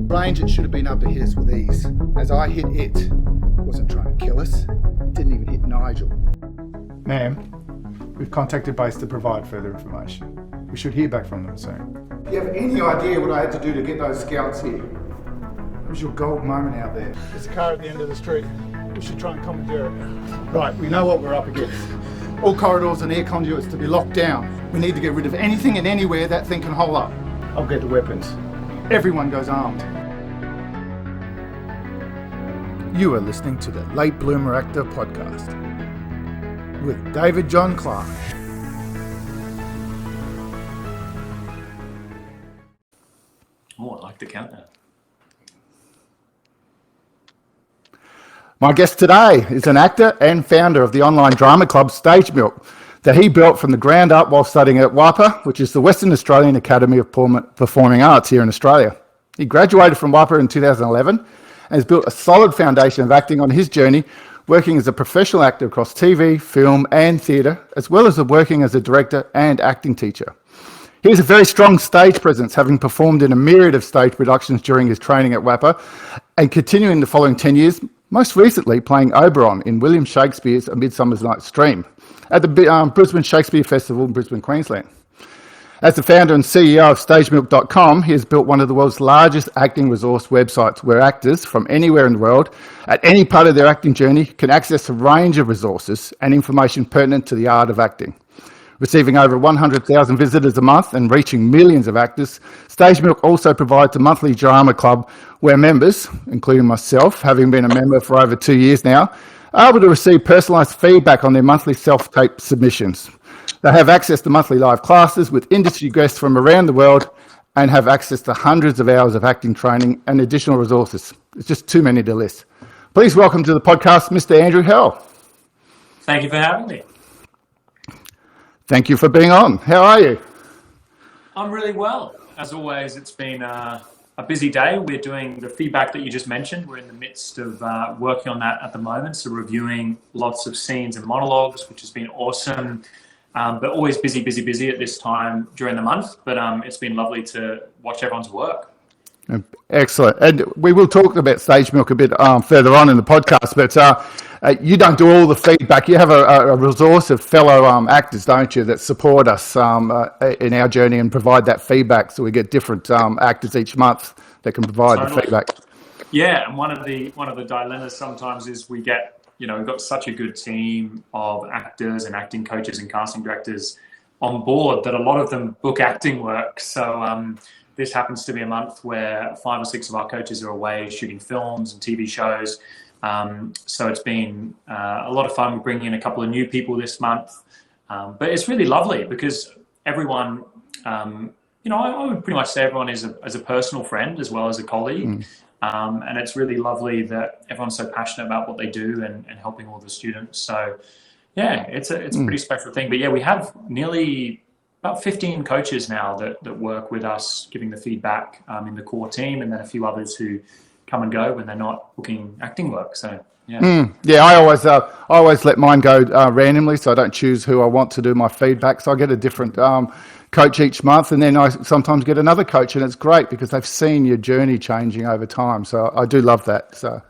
Range, it should have been able to hit us with ease. As I hit it wasn't trying to kill us. It didn't even hit Nigel. Ma'am, we've contacted base to provide further information. We should hear back from them soon. Do you have any idea what I had to do to get those scouts here? It was your gold moment out there. There's a car at the end of the street. We should try and commandeer it. Right, we know what we're up against. All corridors and air conduits to be locked down. We need to get rid of anything and anywhere that thing can hold up. I'll get the weapons. Everyone goes armed. You are listening to the Late Bloomer Actor podcast with David John Clark. Oh, I like the countdown. My guest today is an actor and founder of the online drama club StageMilk that he built from the ground up while studying at WAAPA, which is the Western Australian Academy of Performing Arts here in Australia. He graduated from WAAPA in 2011 and has built a solid foundation of acting on his journey, working as a professional actor across TV, film and theatre, as well as working as a director and acting teacher. He has a very strong stage presence, having performed in a myriad of stage productions during his training at WAAPA and continuing the following 10 years, most recently playing Oberon in William Shakespeare's A Midsummer Night's Dream at the Brisbane Shakespeare Festival in Brisbane, Queensland. As the founder and CEO of StageMilk.com, he has built one of the world's largest acting resource websites where actors from anywhere in the world, at any part of their acting journey, can access a range of resources and information pertinent to the art of acting. Receiving over 100,000 visitors a month and reaching millions of actors, StageMilk also provides a monthly drama club where members, including myself, having been a member for over 2 years now, are able to receive personalised feedback on their monthly self-tape submissions. They have access to monthly live classes with industry guests from around the world and have access to hundreds of hours of acting training and additional resources. It's just too many to list. Please welcome to the podcast, Mr. Andrew Hearle. Thank you for having me. Thank you for being on. How are you? I'm really well. As always, it's been a busy day. We're doing the feedback that you just mentioned. We're in the midst of working on that at the moment. So reviewing lots of scenes and monologues, which has been awesome. But always busy at this time during the month. But it's been lovely to watch everyone's work. Excellent. And we will talk about StageMilk a bit further on in the podcast, but you don't do all the feedback. You have a resource of fellow actors, don't you, that support us in our journey and provide that feedback. So we get different actors each month that can provide the feedback. Yeah, and one of the dilemmas sometimes is we've got such a good team of actors and acting coaches and casting directors on board that a lot of them book acting work. So this happens to be a month where 5 or 6 of our coaches are away shooting films and TV shows. So it's been a lot of fun. We're bringing in a couple of new people this month. But it's really lovely because everyone, I would pretty much say everyone is a personal friend as well as a colleague. And it's really lovely that everyone's so passionate about what they do and helping all the students. So, yeah, it's a pretty special thing. But, yeah, we have nearly about 15 coaches now that work with us, giving the feedback in the core team, and then a few others who come and go when they're not booking acting work. So, yeah. Yeah, I always let mine go randomly, so I don't choose who I want to do my feedback. So I get a different coach each month, and then I sometimes get another coach, and it's great because they've seen your journey changing over time. So I do love that. So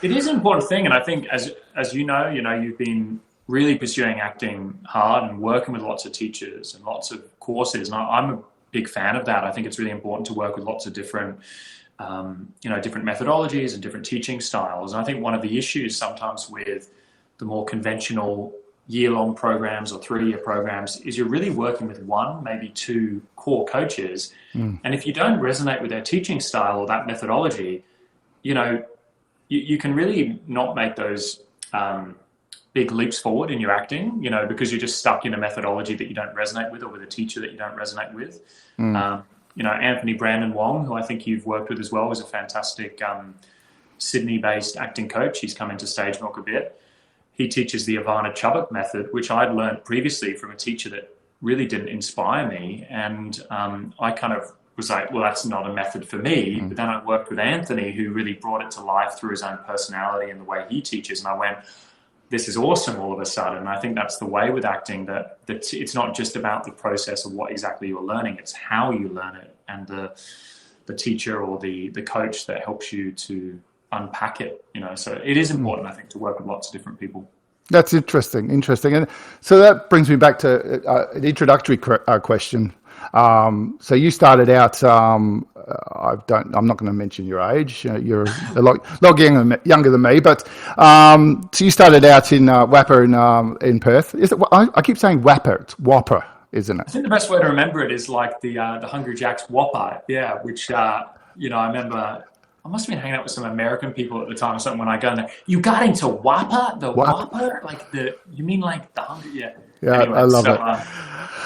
it is an important thing, and I think as you know, you've been really pursuing acting hard and working with lots of teachers and lots of courses, and I'm a big fan of that. I think it's really important to work with lots of different different methodologies and different teaching styles. And I think one of the issues sometimes with the more conventional year-long programs or 3-year programs is you're really working with 1, maybe 2 core coaches. And if you don't resonate with their teaching style or that methodology, you can really not make those big leaps forward in your acting, because you're just stuck in a methodology that you don't resonate with or with a teacher that you don't resonate with. Anthony Brandon Wong, who I think you've worked with as well, is a fantastic Sydney-based acting coach. He's come into StageMilk a bit. He teaches the Ivana Chubbuck method, which I'd learned previously from a teacher that really didn't inspire me. And I kind of was like, well, that's not a method for me. But then I worked with Anthony, who really brought it to life through his own personality and the way he teaches. And I went, this is awesome all of a sudden. And I think that's the way with acting, that it's not just about the process of what exactly you're learning, it's how you learn it and the teacher or the coach that helps you to unpack it, you know. So it is important, I think, to work with lots of different people. That's interesting. And so that brings me back to an introductory question. So you started out, I'm not going to mention your age. You're a lot younger than me, but so you started out in WAPA in Perth. Is it? I keep saying WAPA. It's WAPA, isn't it? I think the best way to remember it is like the Hungry Jack's Whopper, yeah. Which you know, I remember I must have been hanging out with some American people at the time or something when I go in there. You got into Whopper, the Whopper, like you mean like the Hungry, yeah. Yeah, anyway, I love it.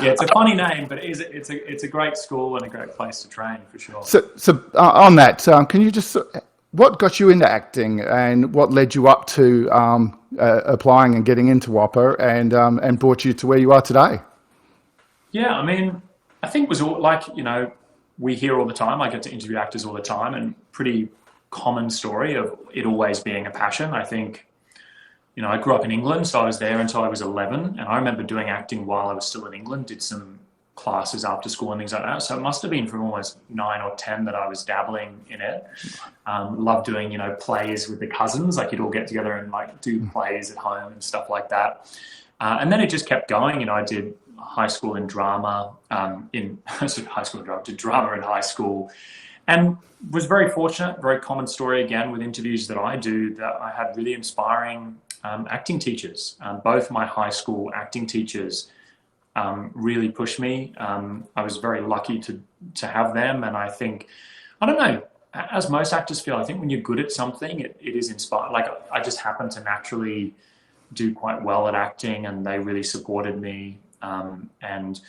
Yeah, it's a funny name, but it's a great school and a great place to train for sure. So on that, can you just, what got you into acting and what led you up to applying and getting into WAPA and brought you to where you are today? Yeah, I mean, I think it was all, like, you know, we hear all the time, I get to interview actors all the time, and pretty common story of it always being a passion. I think, you know, I grew up in England, so I was there until I was 11, and I remember doing acting while I was still in England, did some classes after school and things like that. So it must have been from almost 9 or 10 that I was dabbling in it. Loved doing, you know, plays with the cousins, like you'd all get together and like do plays at home and stuff like that. And then it just kept going. You know, I did high school in drama, did drama in high school, and was very fortunate, very common story again with interviews that I do, that I had really inspiring acting teachers. Both my high school acting teachers really pushed me. I was very lucky to have them, and I think, I don't know, as most actors feel, I think when you're good at something, it is inspiring. Like I just happened to naturally do quite well at acting, and they really supported me. And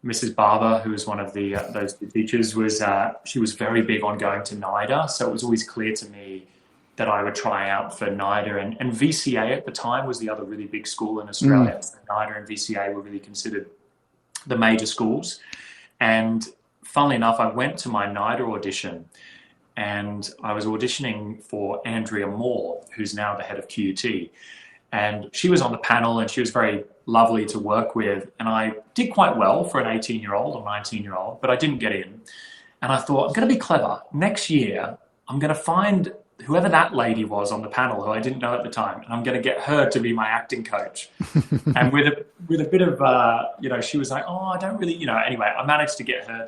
Mrs. Barber, who was one of those teachers, she was very big on going to NIDA, so it was always clear to me that I would try out for NIDA, and VCA at the time was the other really big school in Australia. So NIDA and VCA were really considered the major schools. And funnily enough, I went to my NIDA audition, and I was auditioning for Andrea Moore, who's now the head of QUT. And she was on the panel, and she was very lovely to work with. And I did quite well for an 18-year-old or 19-year-old, but I didn't get in. And I thought, I'm going to be clever. Next year, I'm going to find whoever that lady was on the panel, who I didn't know at the time, and I'm going to get her to be my acting coach. And with a bit of, you know, she was like, oh, I don't really, you know, anyway, I managed to get her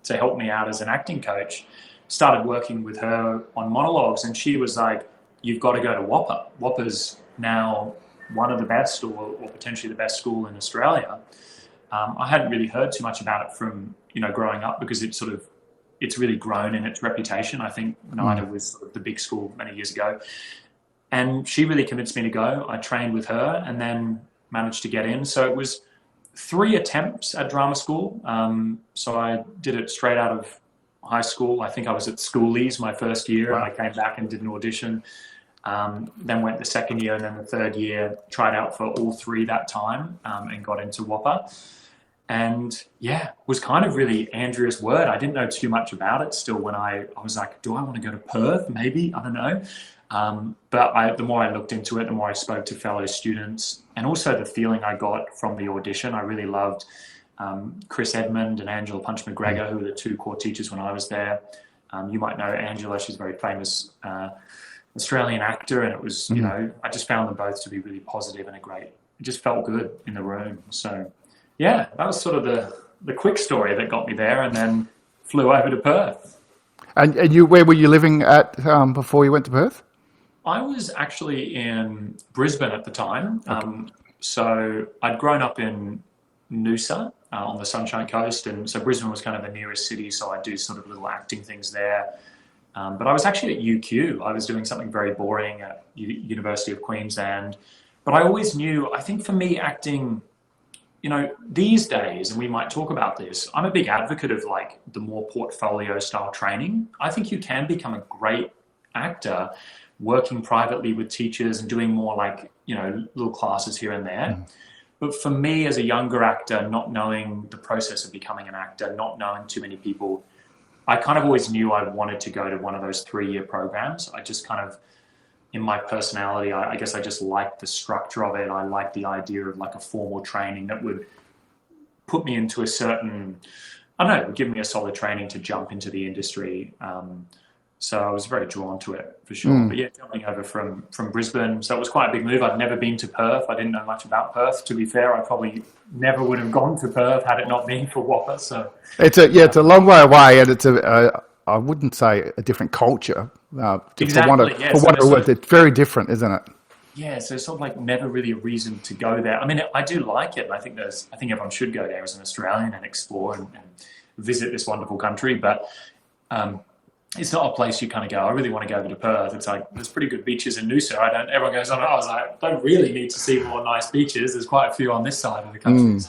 to help me out as an acting coach. Started working with her on monologues, and she was like, you've got to go to WAPA. WAPA's now one of the best or potentially the best school in Australia. I hadn't really heard too much about it from, you know, growing up, because it's really grown in its reputation. I think NIDA was sort of the big school many years ago. And she really convinced me to go. I trained with her and then managed to get in. So it was 3 attempts at drama school. So I did it straight out of high school. I think I was at Schoolies my first year. Wow. And I came back and did an audition. Then went the second year, and then the third year, tried out for all 3 that time, and got into WAPA. And yeah, was kind of really Andrew's word. I didn't know too much about it still when I was like, do I want to go to Perth? Maybe, I don't know. But the more I looked into it, the more I spoke to fellow students, and also the feeling I got from the audition. I really loved Chris Edmund and Angela Punch McGregor, who were the 2 core teachers when I was there. You might know Angela, she's a very famous Australian actor, and it was, you know, I just found them both to be really positive and it just felt good in the room. So yeah, that was sort of the quick story that got me there, and then flew over to Perth. And where were you living at before you went to Perth? I was actually in Brisbane at the time. Okay. So I'd grown up in Noosa on the Sunshine Coast, and so Brisbane was kind of the nearest city, so I'd do sort of little acting things there. But I was actually at UQ. I was doing something very boring at University of Queensland. But I always knew, I think for me, acting, you know, these days, and we might talk about this, I'm a big advocate of like the more portfolio style training. I think you can become a great actor working privately with teachers and doing more like, you know, little classes here and there. But for me as a younger actor, not knowing the process of becoming an actor, not knowing too many people, I kind of always knew I wanted to go to one of those 3-year programs. I just kind of, in my personality, I guess I just liked the structure of it. I liked the idea of like a formal training that would put me into a certain, I don't know, it would give me a solid training to jump into the industry. So I was very drawn to it for sure. But yeah, jumping over from Brisbane, so it was quite a big move. I'd never been to Perth. I didn't know much about Perth. To be fair, I probably never would have gone to Perth had it not been for Whopper. So it's a long way away, and it's I wouldn't say a different culture. exactly. For what it was, it's very different, isn't it? Yeah, so it's sort of like never really a reason to go there. I mean, I do like it, and I think everyone should go there as an Australian and explore and visit this wonderful country. But it's not a place you kind of go, I really want to go over to Perth. It's like, there's pretty good beaches in Noosa. Everyone goes on, I was like, don't really need to see more nice beaches. There's quite a few on this side of the country.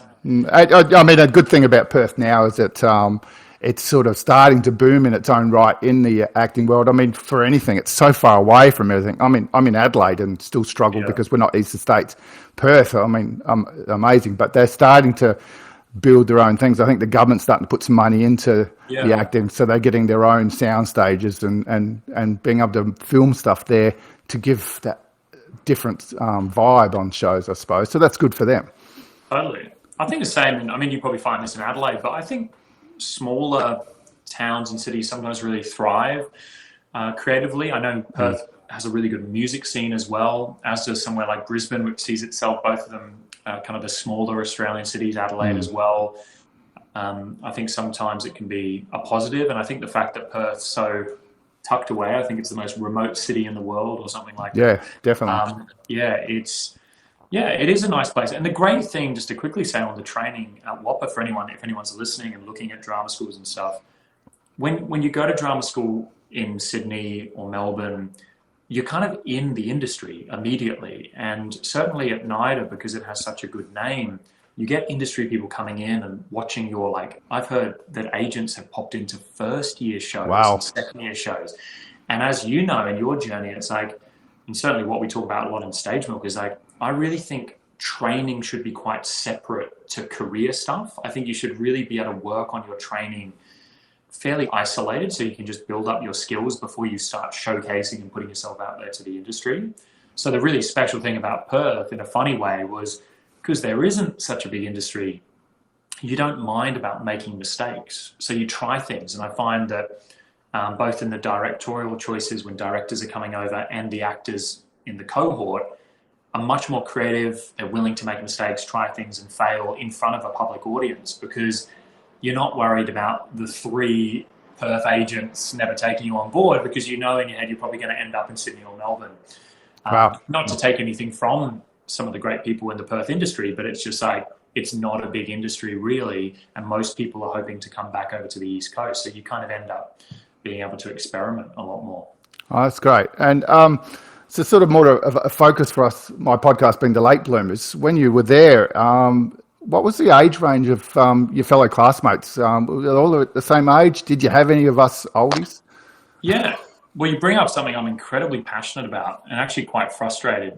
I mean, a good thing about Perth now is that it's sort of starting to boom in its own right in the acting world. I mean, for anything, it's so far away from everything. I mean, I'm in Adelaide and still struggle because we're not east of states. Perth, I mean, amazing, but they're starting to build their own things. I think the government's starting to put some money into the acting, so they're getting their own sound stages and being able to film stuff there to give that different vibe on shows, I suppose. So that's good for them. Totally. I think the same, I mean, you probably find this in Adelaide, but I think smaller towns and cities sometimes really thrive creatively. I know Perth has a really good music scene as well, as does somewhere like Brisbane, which sees itself, both of them, kind of the smaller Australian cities, Adelaide as well. I think sometimes it can be a positive, and I think the fact that Perth's so tucked away, I think it's the most remote city in the world or something like that. Yeah, definitely. It is a nice place. And the great thing, just to quickly say on the training at Whopper, for anyone, if anyone's listening and looking at drama schools and stuff, when you go to drama school in Sydney or Melbourne, you're kind of in the industry immediately. And certainly at NIDA, because it has such a good name, you get industry people coming in and watching your, like, I've heard that agents have popped into first year shows and second year shows. And as you know, in your journey, it's like, and certainly what we talk about a lot in StageMilk is like, I really think training should be quite separate to career stuff. I think you should really be able to work on your training fairly isolated, so you can just build up your skills before you start showcasing and putting yourself out there to the industry. So the really special thing about Perth, in a funny way, was because there isn't such a big industry, you don't mind about making mistakes. So you try things. And I find that both in the directorial choices when directors are coming over and the actors in the cohort are much more creative. They're willing to make mistakes, try things and fail in front of a public audience, because you're not worried about the 3 Perth agents never taking you on board, because you know in your head you're probably going to end up in Sydney or Melbourne. Not to take anything from some of the great people in the Perth industry, but it's just like, it's not a big industry really, and most people are hoping to come back over to the East Coast. So you kind of end up being able to experiment a lot more. Oh, that's great. And so sort of more of a focus for us, my podcast being the late bloomers. When you were there, what was the age range of your fellow classmates? Were they all at the same age? Did you have any of us oldies? Yeah. Well, you bring up something I'm incredibly passionate about and actually quite frustrated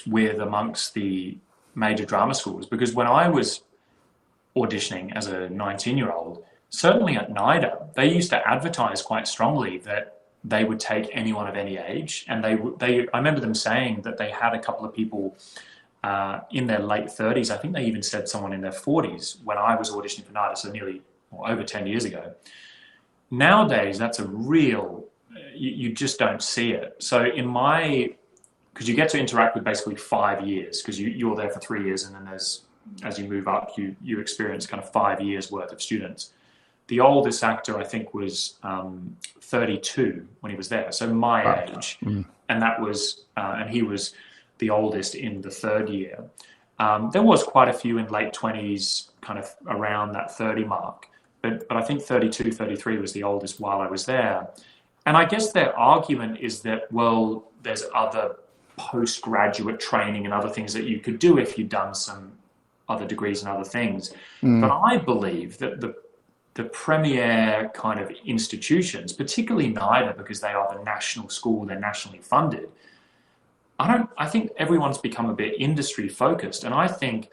with amongst the major drama schools, because when I was auditioning as a 19-year-old, certainly at NIDA, they used to advertise quite strongly that they would take anyone of any age. And I remember them saying that they had a couple of people in their late 30s. I think they even said someone in their 40s when I was auditioning for NIDA, so over 10 years ago. Nowadays, that's a real, you just don't see it. So because you get to interact with basically 5 years, because you're there for 3 years, and then as you move up, you experience kind of 5 years worth of students. The oldest actor, I think, was 32 when he was there, so my age, and that was, and he was the oldest in the 3rd year. There was quite a few in late 20s, kind of around that 30 mark, but I think 32, 33 was the oldest while I was there. And I guess their argument is that, well, there's other postgraduate training and other things that you could do if you'd done some other degrees and other things. But I believe that the premier kind of institutions, particularly NIDA, because they are the national school, they're nationally funded, I think everyone's become a bit industry focused. And I think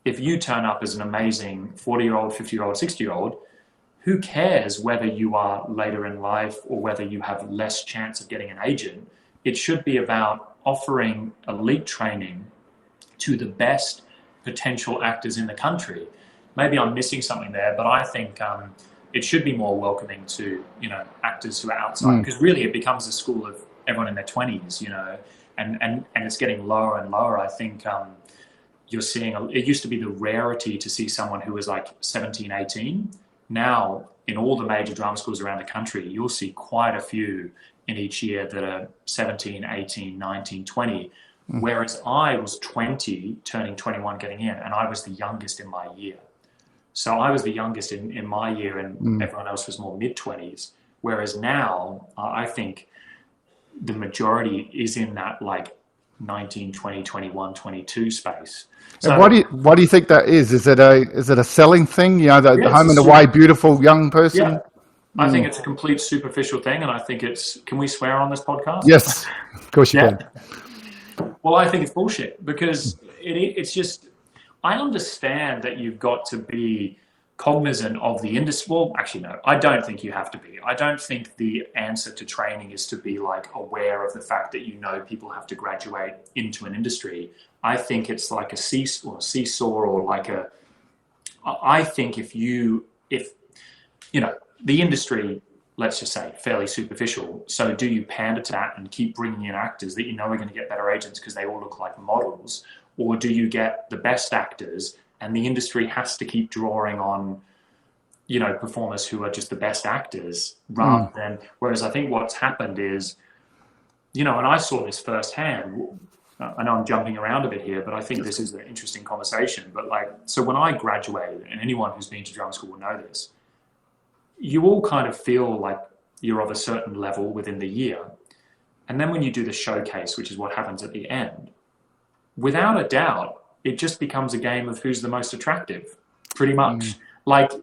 if you turn up as an amazing 40-year-old, 50-year-old, 60-year-old, who cares whether you are later in life or whether you have less chance of getting an agent? It should be about offering elite training to the best potential actors in the country. maybe I'm missing something there, but I think it should be more welcoming to, actors who are outside, because really it becomes a school of everyone in their 20s, and it's getting lower and lower. I think you're seeing, it used to be the rarity to see someone who was like 17, 18. Now, in all the major drama schools around the country, you'll see quite a few in each year that are 17, 18, 19, 20. Whereas I was 20, turning 21, getting in, and I was the youngest in my year. So I was the youngest in my year, and everyone else was more mid-20s. Whereas now, I think the majority is in that like 19, 20, 21, 22 space. So, and what do you think that is? Is it a selling thing? The home and away beautiful young person? Yeah. I think it's a complete superficial thing, and I think can we swear on this podcast? Yes, of course you can. Well, I think it's bullshit, because it's just, I understand that you've got to be cognizant of the industry. Well, actually, no, I don't think you have to be. I don't think the answer to training is to be like aware of the fact that people have to graduate into an industry. I think it's like a seesaw, or like I think if the industry, let's just say, fairly superficial. So do you pander to that and keep bringing in actors that are going to get better agents because they all look like models? Or do you get the best actors, and the industry has to keep drawing on, performers who are just the best actors rather than, whereas I think what's happened is, and I saw this firsthand. I know I'm jumping around a bit here, but I think this is an interesting conversation. But so when I graduated, and anyone who's been to drama school will know this, you all kind of feel like you're of a certain level within the year. And then when you do the showcase, which is what happens at the end, without a doubt, it just becomes a game of who's the most attractive, pretty much. Like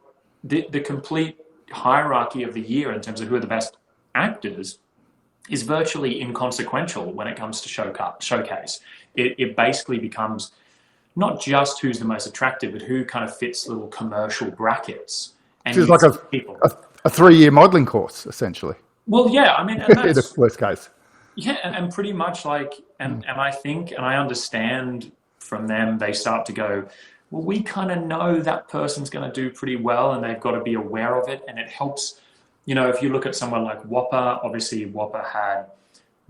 the complete hierarchy of the year in terms of who are the best actors is virtually inconsequential when it comes to showcase. It basically becomes not just who's the most attractive, but who kind of fits little commercial brackets. And it's like a 3-year modelling course, essentially. Well, yeah, I mean, and that's, in the worst case. Yeah, and pretty much like, and I think, and I understand from them, they start to go, well, we kind of know that person's going to do pretty well, and they've got to be aware of it. And it helps, if you look at someone like Whopper, obviously Whopper had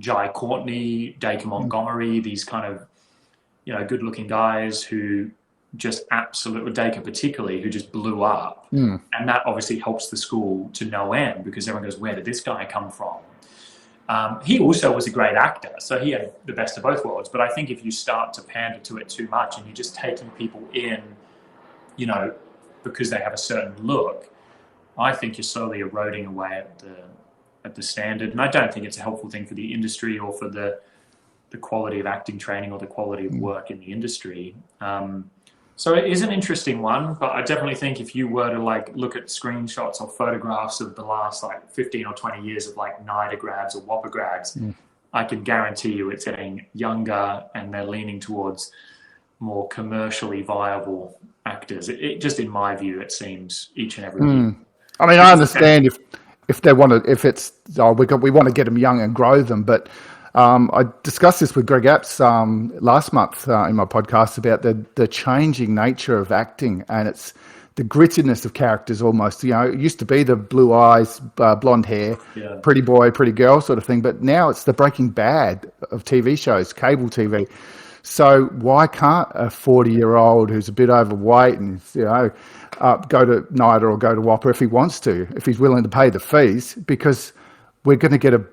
Jai Courtney, Dacre Montgomery, these kind of, good-looking guys who just absolutely, Dacre particularly, who just blew up. And that obviously helps the school to no end, because everyone goes, where did this guy come from? He also was a great actor, so he had the best of both worlds. But I think if you start to pander to it too much, and you're just taking people in, because they have a certain look, I think you're slowly eroding away at the standard. And I don't think it's a helpful thing for the industry, or for the quality of acting training, or the quality of work in the industry. So it is an interesting one, but I definitely think if you were to look at screenshots or photographs of the last 15 or 20 years of NIDA grads or Whopper grads, I can guarantee you it's getting younger, and they're leaning towards more commercially viable actors. It just, in my view, it seems each and every year. I mean, I understand if they want to, if it's, we want to get them young and grow them, but I discussed this with Greg Apps last month in my podcast about the changing nature of acting, and it's the grittiness of characters almost. It used to be the blue eyes, blonde hair, pretty boy, pretty girl sort of thing, but now it's the Breaking Bad of TV shows, cable TV. So why can't a 40-year-old who's a bit overweight and go to NIDA or go to Whopper if he wants to, if he's willing to pay the fees? Because we're going to get a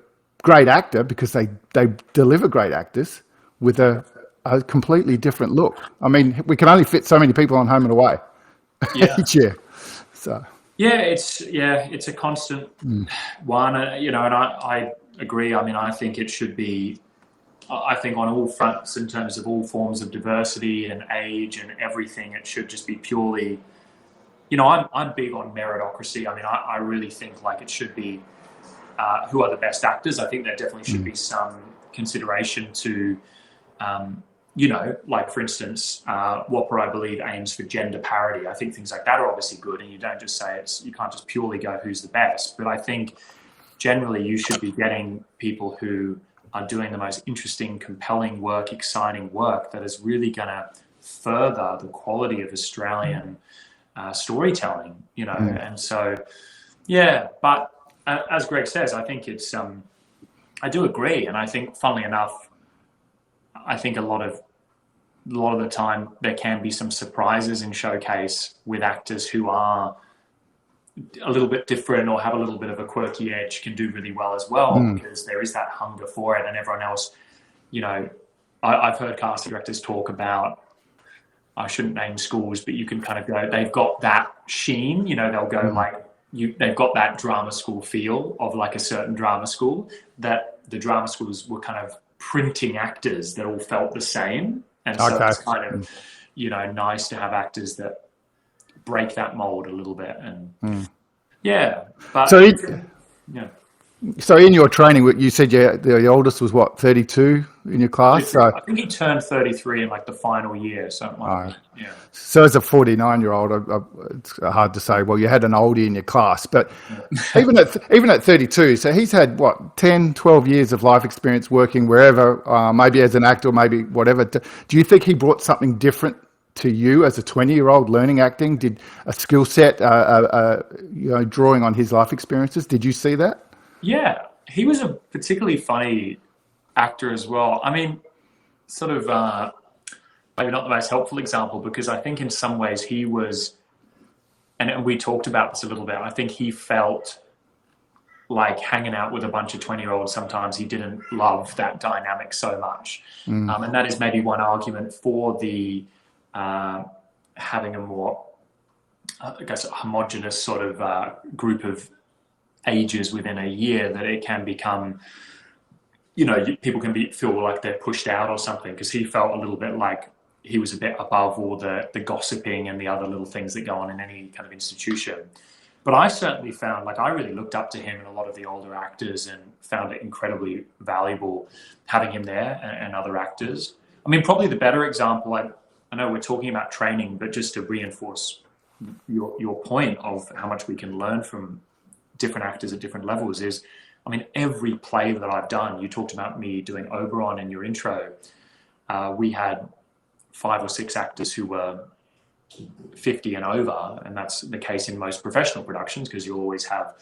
great actor, because they deliver great actors with a completely different look. I mean, we can only fit so many people on Home and Away each year. So it's a constant one, and I agree. I mean, I think it should be, I think on all fronts, in terms of all forms of diversity and age and everything, it should just be purely, I'm big on meritocracy. I mean, I really think it should be, who are the best actors. I think there definitely should be some consideration to, for instance, Whopper, I believe, aims for gender parity. I think things like that are obviously good, and you don't just say you can't just purely go who's the best. But I think generally you should be getting people who are doing the most interesting, compelling work, exciting work that is really going to further the quality of Australian storytelling, you know. And so, yeah, but as Greg says, I think it's, I do agree. And I think, funnily enough, I think a lot of the time there can be some surprises in Showcase with actors who are a little bit different or have a little bit of a quirky edge, can do really well as well, because there is that hunger for it. And everyone else, you know, I've heard casting directors talk about, I shouldn't name schools, but you can kind of go, they've got that sheen, you know, they'll go like, they've got that drama school feel of like a certain drama school, that the drama schools were kind of printing actors that all felt the same. And so it's kind of, you know, nice to have actors that break that mold a little bit. And yeah, but So, yeah. so in your training, you said the oldest was what, 32 in your class? So, I think he turned 33 in like the final year, something like that. Yeah. so as a 49-year-old, it's hard to say, well, you had an oldie in your class, but even at 32, so he's had what, 10, 12 years of life experience working wherever, maybe as an actor, maybe whatever. Do you think he brought something different to you as a 20-year-old learning acting? Did a skill set, you know, drawing on his life experiences? Did you see that? Yeah, he was a particularly funny actor as well. I mean, sort of maybe not the most helpful example, because I think in some ways he was, and we talked about this a little bit, I think he felt like hanging out with a bunch of 20-year-olds, sometimes he didn't love that dynamic so much. And that is maybe one argument for the having a more, I guess, homogenous sort of group of ages within a year, that it can become, you know, people can feel like they're pushed out or something, because he felt a little bit like he was a bit above all the gossiping and the other little things that go on in any kind of institution. But I certainly found, like, I really looked up to him and a lot of the older actors, and found it incredibly valuable having him there and other actors. I mean, probably the better example, I know we're talking about training, but just to reinforce your point of how much we can learn from different actors at different levels is, I mean, every play that I've done, you talked about me doing Oberon in your intro. We had 5 or 6 actors who were 50 and over, and that's the case in most professional productions, because you'll always have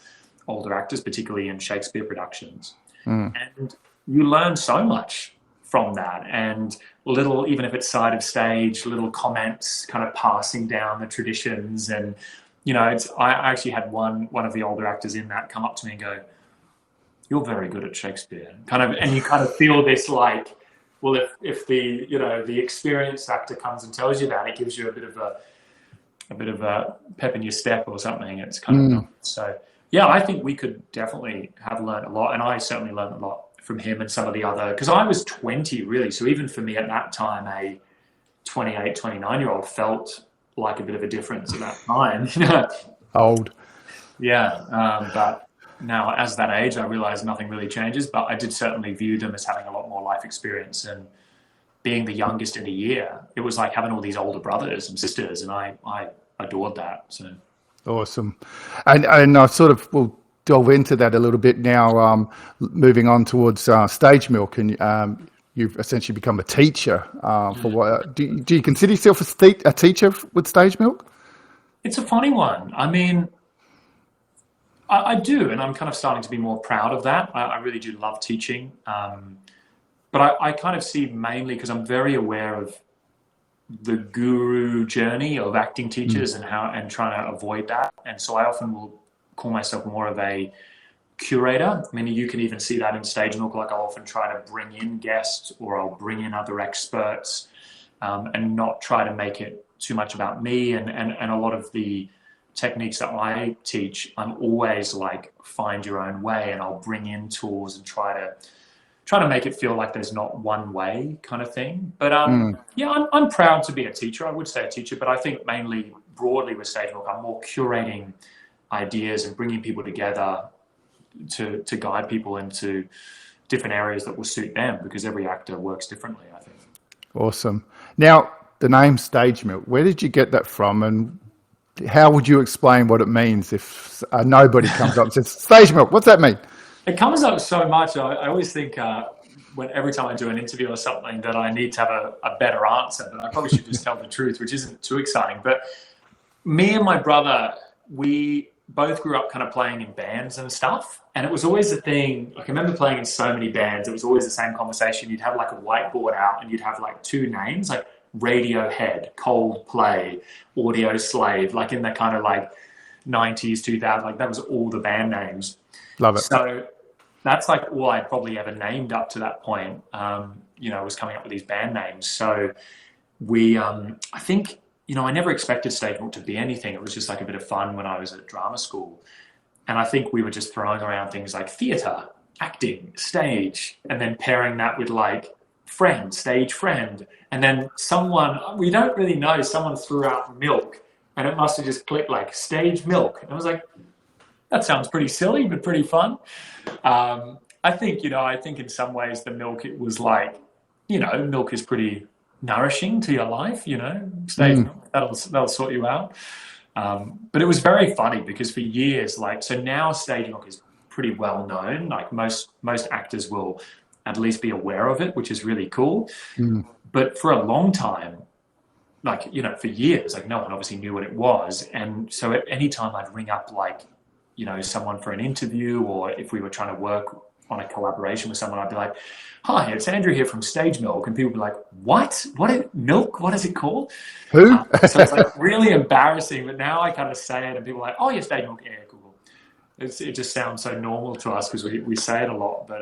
older actors, particularly in Shakespeare productions. And you learn so much from that, and little, even if it's side of stage, little comments kind of passing down the traditions. And you know, I actually had one of the older actors in that come up to me and go, "You're very good at Shakespeare," kind of, and you kind of feel this like, well, if the, you know, the experienced actor comes and tells you that, it gives you a bit of a pep in your step or something. It's kind of so. Yeah, I think we could definitely have learned a lot, and I certainly learned a lot from him and some of the other, because I was 20 really, so even for me at that time, a 28, 29-year-old felt like a bit of a difference at that time. Old. Yeah, but now as that age, I realize nothing really changes, but I did certainly view them as having a lot more life experience, and being the youngest in the year, it was like having all these older brothers and sisters, and I adored that. So Awesome. And I sort of will delve into that a little bit now, moving on towards StageMilk, and you've essentially become a teacher. For what do you consider yourself a teacher with StageMilk? It's a funny one. I mean, I do, and I'm kind of starting to be more proud of that. I really do love teaching, but I kind of see mainly because I'm very aware of the guru journey of acting teachers and trying to avoid that. And so I often will call myself more of a curator. I mean, you can even see that in StageMilk. Like, I'll often try to bring in guests, or I'll bring in other experts, and not try to make it too much about me. And a lot of the techniques that I teach, I'm always like, find your own way, and I'll bring in tools and try to make it feel like there's not one way kind of thing. But yeah, I'm proud to be a teacher. I would say a teacher, but I think mainly broadly with StageMilk, I'm more curating ideas and bringing people together to guide people into different areas that will suit them, because every actor works differently, I think. Awesome. Now, the name StageMilk, where did you get that from, and how would you explain what it means if nobody comes up and says, StageMilk, what's that mean? It comes up so much. I always think every time I do an interview or something that I need to have a better answer, but I probably should just tell the truth, which isn't too exciting. But me and my brother, we both grew up kind of playing in bands and stuff. And it was always the thing, like I remember playing in so many bands, it was always the same conversation. You'd have like a whiteboard out and you'd have like two names, like Radiohead, Coldplay, Audio Slave, like in the kind of like 90s, 2000s, like that was all the band names. Love it. So that's like all I'd probably ever named up to that point, was coming up with these band names. So we, I think, I never expected StageMilk to be anything. It was just like a bit of fun when I was at drama school. And I think we were just throwing around things like theatre, acting, stage, and then pairing that with like friend, stage friend. And then someone, we don't really know, someone threw out milk and it must have just clicked like StageMilk. And I was like, that sounds pretty silly, but pretty fun. I think in some ways the milk, it was like, milk is pretty nourishing to your life, stage milk, that'll sort you out. But it was very funny because for years, so now StageMilk is pretty well known. Like most actors will at least be aware of it, which is really cool. But for a long time, for years, no one obviously knew what it was. And so at any time I'd ring up someone for an interview, or if we were trying to work on a collaboration with someone, I'd be like, hi, it's Andrew here from StageMilk. And people would be like, what? Milk? What is it called? Who? So it's like really embarrassing. But now I kind of say it and people are like, oh, yeah, StageMilk. Yeah, cool. It just sounds so normal to us because we say it a lot. But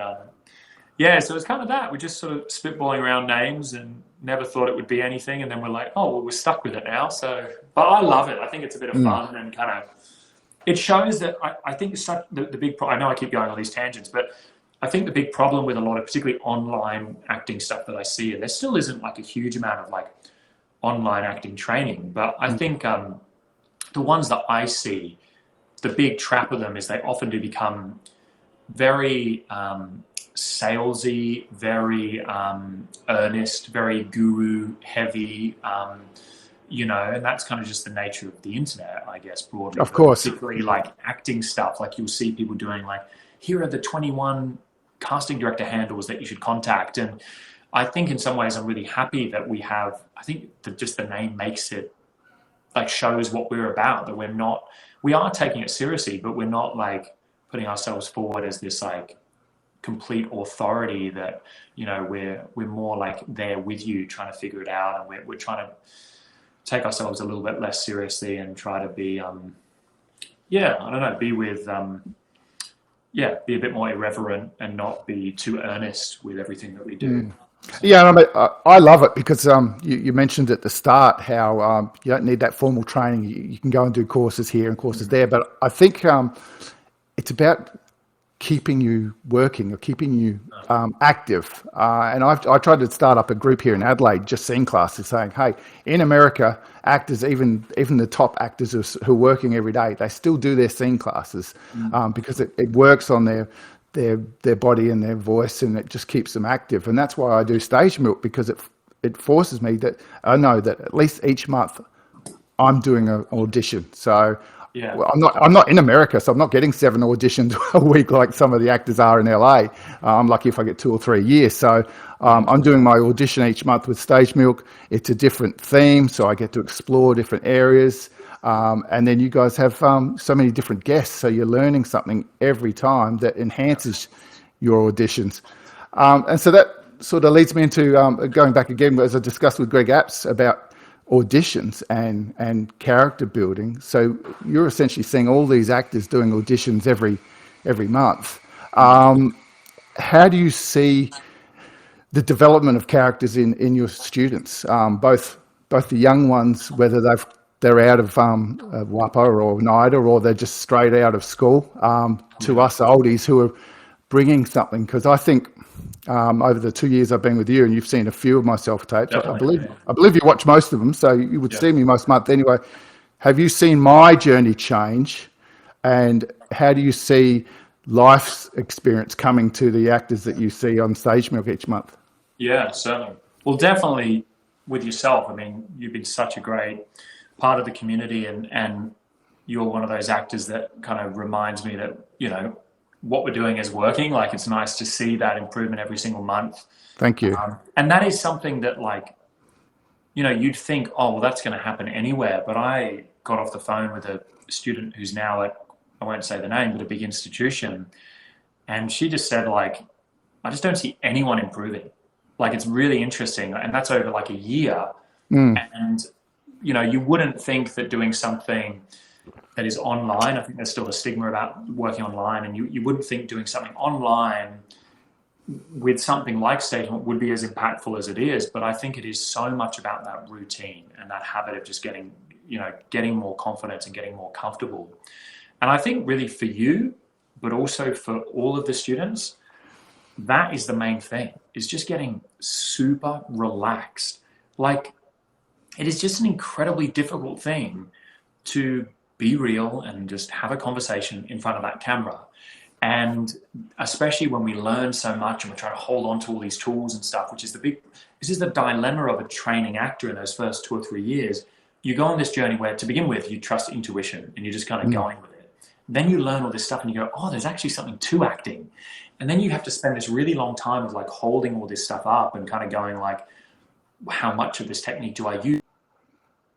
so it's kind of that. We're just sort of spitballing around names and never thought it would be anything. And then we're like, oh, well, we're stuck with it now. So, but I love it. I think it's a bit of fun and kind of, it shows that I think the big problem, I know I keep going on these tangents, but I think the big problem with a lot of particularly online acting stuff that I see, and there still isn't like a huge amount of like online acting training, but I think the ones that I see, the big trap of them is they often do become very salesy, very earnest, very guru heavy, and that's kind of just the nature of the internet, I guess, broadly. Of course. Particularly like acting stuff, like you'll see people doing like, here are the 21 casting director handles that you should contact. And I think in some ways I'm really happy that we have, I think that just the name makes it, like shows what we're about, that we are taking it seriously, but we're not like putting ourselves forward as this like complete authority that, we're more like there with you trying to figure it out. And we're trying to take ourselves a little bit less seriously and try to be, be a bit more irreverent and not be too earnest with everything that we do. Yeah, I love it because you mentioned at the start how you don't need that formal training. You can go and do courses here and courses there. But I think it's about keeping you working or keeping you active. And I tried to start up a group here in Adelaide, just scene classes, saying, hey, in America, actors, even the top actors who are working every day, they still do their scene classes because it works on their body and their voice, and it just keeps them active. And that's why I do StageMilk, because it forces me that I know that at least each month I'm doing an audition. So well, I'm not in America, so I'm not getting 7 auditions a week like some of the actors are in LA. I'm lucky if I get 2 or 3 a year. So I'm doing my audition each month with StageMilk. It's a different theme, so I get to explore different areas. And then you guys have so many different guests, so you're learning something every time that enhances your auditions. And so that sort of leads me into going back again, as I discussed with Greg Apps about auditions and character building. So you're essentially seeing all these actors doing auditions every month. How do you see the development of characters in your students, both the young ones, whether they're out of WAPA or NIDA, or they're just straight out of school, to us oldies who are bringing something? Because I think over the 2 years I've been with you, and you've seen a few of my self-tapes, I believe you watch most of them, so you would see me most month anyway. Have you seen my journey change, and how do you see life's experience coming to the actors that you see on StageMilk each month? Yeah, certainly. Well, definitely with yourself. I mean, you've been such a great part of the community, and you're one of those actors that kind of reminds me that, what we're doing is working. Like, it's nice to see that improvement every single month. Thank you. And that is something that, like, you'd think, oh, well, that's going to happen anywhere. But I got off the phone with a student who's now at, I won't say the name, but a big institution. And she just said, like, I just don't see anyone improving. Like, it's really interesting. And that's over like a year. And, you know, you wouldn't think that doing something that is online, I think there's still a stigma about working online, and you wouldn't think doing something online with something like StageMilk would be as impactful as it is. But I think it is so much about that routine and that habit of just getting more confidence and getting more comfortable. And I think really for you, but also for all of the students, that is the main thing, is just getting super relaxed. Like, it is just an incredibly difficult thing to be real and just have a conversation in front of that camera. And especially when we learn so much and we're trying to hold on to all these tools and stuff, this is the dilemma of a training actor in those first 2 or 3 years. You go on this journey where, to begin with, you trust intuition and you're just kind of going with it. Then you learn all this stuff and you go, oh, there's actually something to acting. And then you have to spend this really long time of like holding all this stuff up and kind of going like, how much of this technique do I use?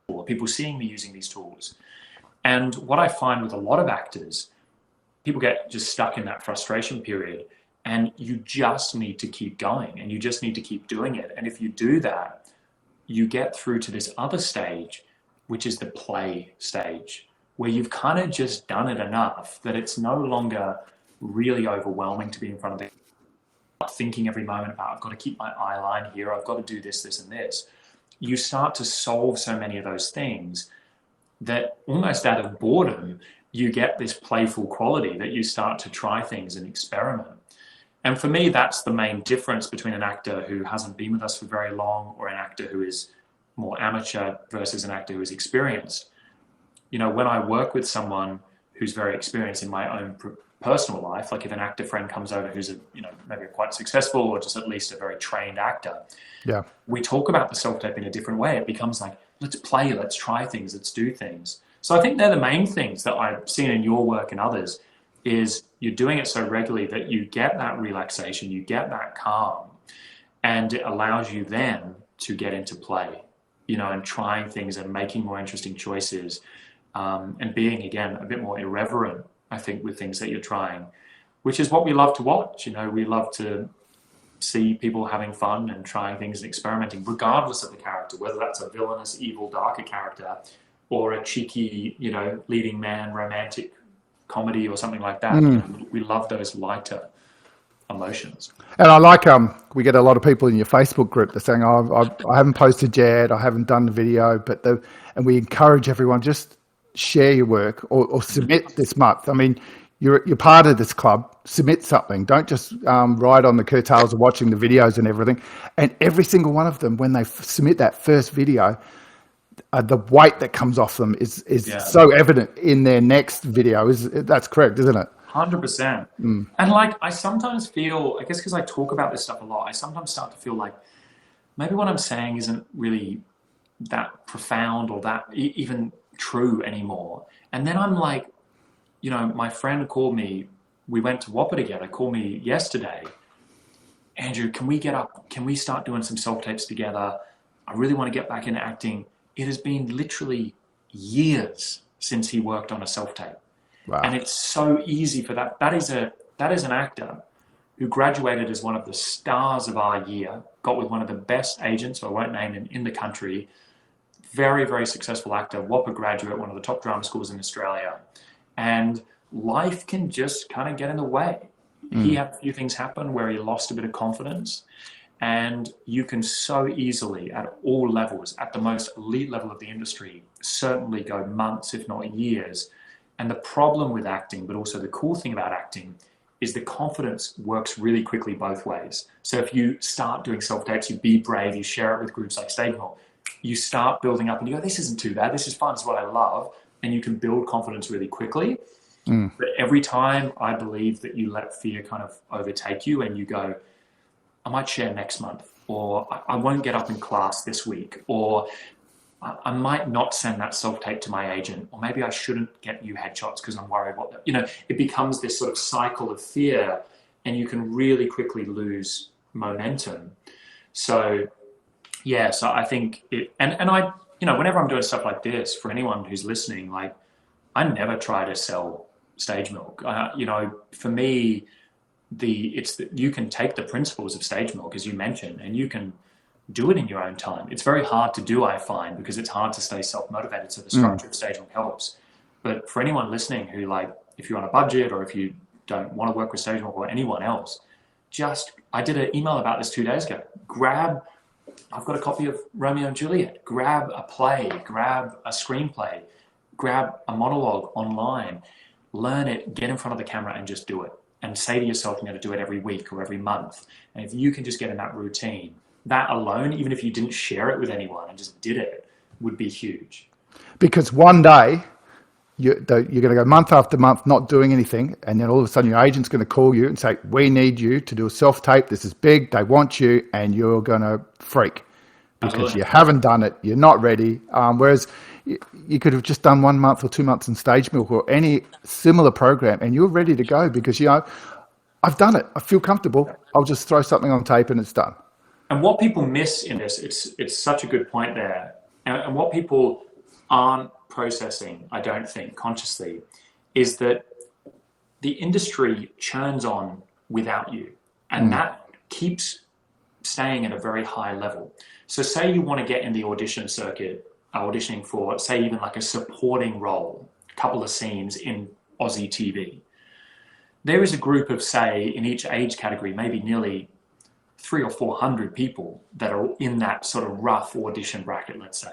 Or people seeing me using these tools. And what I find with a lot of actors, people get just stuck in that frustration period, and you just need to keep going and you just need to keep doing it. And if you do that, you get through to this other stage, which is the play stage, where you've kind of just done it enough that it's no longer really overwhelming to be in front of the thinking every moment about, I've got to keep my eye line here, I've got to do this, this, and this. You start to solve so many of those things that almost out of boredom, you get this playful quality that you start to try things and experiment. And for me, that's the main difference between an actor who hasn't been with us for very long or an actor who is more amateur versus an actor who is experienced. You know, when I work with someone who's very experienced in my own personal life, like if an actor friend comes over who's maybe quite successful or just at least a very trained actor, we talk about the self-tape in a different way. It becomes like, let's play, let's try things, let's do things. So I think they're the main things that I've seen in your work and others, is you're doing it so regularly that you get that relaxation, you get that calm, and it allows you then to get into play, and trying things and making more interesting choices, and being, again, a bit more irreverent, I think, with things that you're trying, which is what we love to watch. We love to see people having fun and trying things and experimenting, regardless of the character, whether that's a villainous, evil, darker character or a cheeky, leading man, romantic comedy or something like that. We love those lighter emotions. And I like, we get a lot of people in your Facebook group that are saying, I haven't posted yet, I haven't done the video, and we encourage everyone, just share your work or submit this month. I mean, you're part of this club, submit something. Don't just ride on the curtails of watching the videos and everything. And every single one of them, when they submit that first video, the weight that comes off them is so evident in their next video. That's correct, isn't it? 100%. And I sometimes feel, I guess because I talk about this stuff a lot, I sometimes start to feel like maybe what I'm saying isn't really that profound or that even true anymore. And then I'm like, my friend called me, we went to Whopper together, called me yesterday. Andrew, can we get up? Can we start doing some self-tapes together? I really want to get back into acting. It has been literally years since he worked on a self-tape. Wow. And it's so easy for that. That is an actor who graduated as one of the stars of our year, got with one of the best agents, so I won't name him, in the country. Very, very successful actor, Whopper graduate, one of the top drama schools in Australia. And life can just kind of get in the way. He had a few things happen where he lost a bit of confidence. And you can so easily, at all levels, at the most elite level of the industry, certainly go months, if not years. And the problem with acting, but also the cool thing about acting, is the confidence works really quickly both ways. So if you start doing self-tapes, you be brave, you share it with groups like StageMilk, you start building up and you go, this isn't too bad, this is fun, this is what I love. And you can build confidence really quickly. But every time, I believe that you let fear kind of overtake you and you go, I might share next month, or I won't get up in class this week, or I might not send that self-tape to my agent, or maybe I shouldn't get new headshots because I'm worried what that, it becomes this sort of cycle of fear and you can really quickly lose momentum. So I think and you know, whenever I'm doing stuff like this, for anyone who's listening, like, I never try to sell StageMilk. You know, for me, you can take the principles of StageMilk, as you mentioned, and you can do it in your own time. It's very hard to do, I find, because it's hard to stay self-motivated. So the structure of StageMilk helps. But for anyone listening who, like, if you're on a budget or if you don't want to work with StageMilk or anyone else, I did an email about this 2 days ago. I've got a copy of Romeo and Juliet. Grab a play, grab a screenplay, grab a monologue online, learn it, get in front of the camera and just do it. And say to yourself, I'm going to do it every week or every month. And if you can just get in that routine, that alone, even if you didn't share it with anyone and just did it, would be huge. Because one day you're going to go month after month not doing anything, and then all of a sudden your agent's going to call you and say, we need you to do a self-tape, this is big, they want you, and you're going to freak because Absolutely. you haven't done it, you're not ready. Whereas you could have just done 1 month or 2 months in StageMilk or any similar program, and you're ready to go because, you know, I've done it, I feel comfortable, I'll just throw something on tape and it's done. And what people miss in this, it's such a good point there, and what people aren't processing, I don't think, consciously, is that the industry churns on without you, and that keeps staying at a very high level. So say you want to get in the audition circuit, auditioning for, say, even like a supporting role, a couple of scenes in Aussie TV. There is a group of, say, in each age category, maybe nearly 300 or 400 people that are in that sort of rough audition bracket, let's say.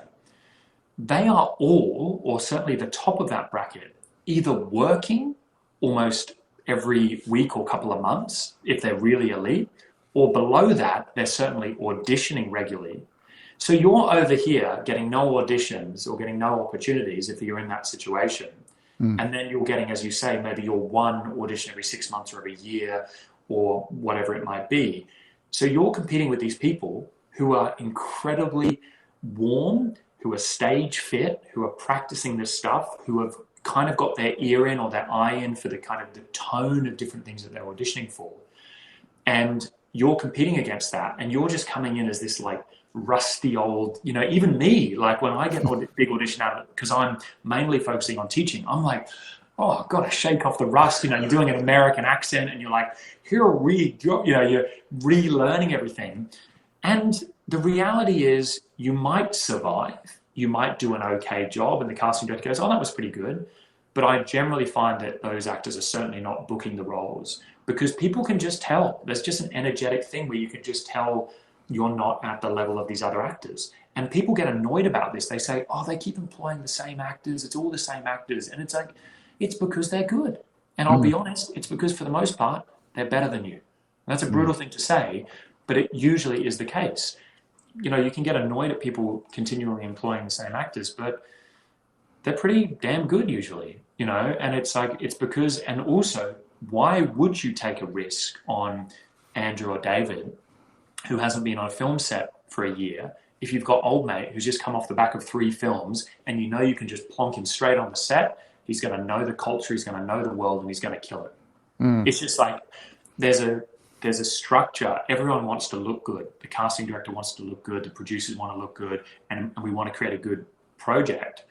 They are all, or certainly the top of that bracket, either working almost every week or couple of months, if they're really elite, or below that, they're certainly auditioning regularly. So you're over here getting no auditions or getting no opportunities if you're in that situation. And then you're getting, as you say, maybe your one audition every 6 months or every year or whatever it might be. So you're competing with these people who are incredibly warm, who are stage fit, who are practicing this stuff, who have kind of got their ear in or their eye in for the kind of the tone of different things that they're auditioning for. And you're competing against that, and you're just coming in as this like rusty old, you know, even me, like when I get a big audition out of it, because I'm mainly focusing on teaching, I'm like, oh, I've got to shake off the rust. You know, you're doing an American accent and you're like, here we go, you know, you're relearning everything. And the reality is you might survive, you might do an okay job, and the casting director goes, oh, that was pretty good. But I generally find that those actors are certainly not booking the roles because people can just tell. There's just an energetic thing where you can just tell you're not at the level of these other actors. And people get annoyed about this. They say, oh, they keep employing the same actors. It's all the same actors. And it's like, it's because they're good. And I'll be honest, it's because for the most part, they're better than you. And that's a brutal thing to say, but it usually is the case. You know, you can get annoyed at people continually employing the same actors, but they're pretty damn good usually, you know, and it's like, it's because, and also, why would you take a risk on Andrew or David, who hasn't been on a film set for a year, if you've got old mate who's just come off the back of 3 films and you know you can just plonk him straight on the set, he's going to know the culture, he's going to know the world, and he's going to kill it. It's just like, there's a structure. Everyone wants to look good. The casting director wants to look good. The producers want to look good. And we want to create a good project.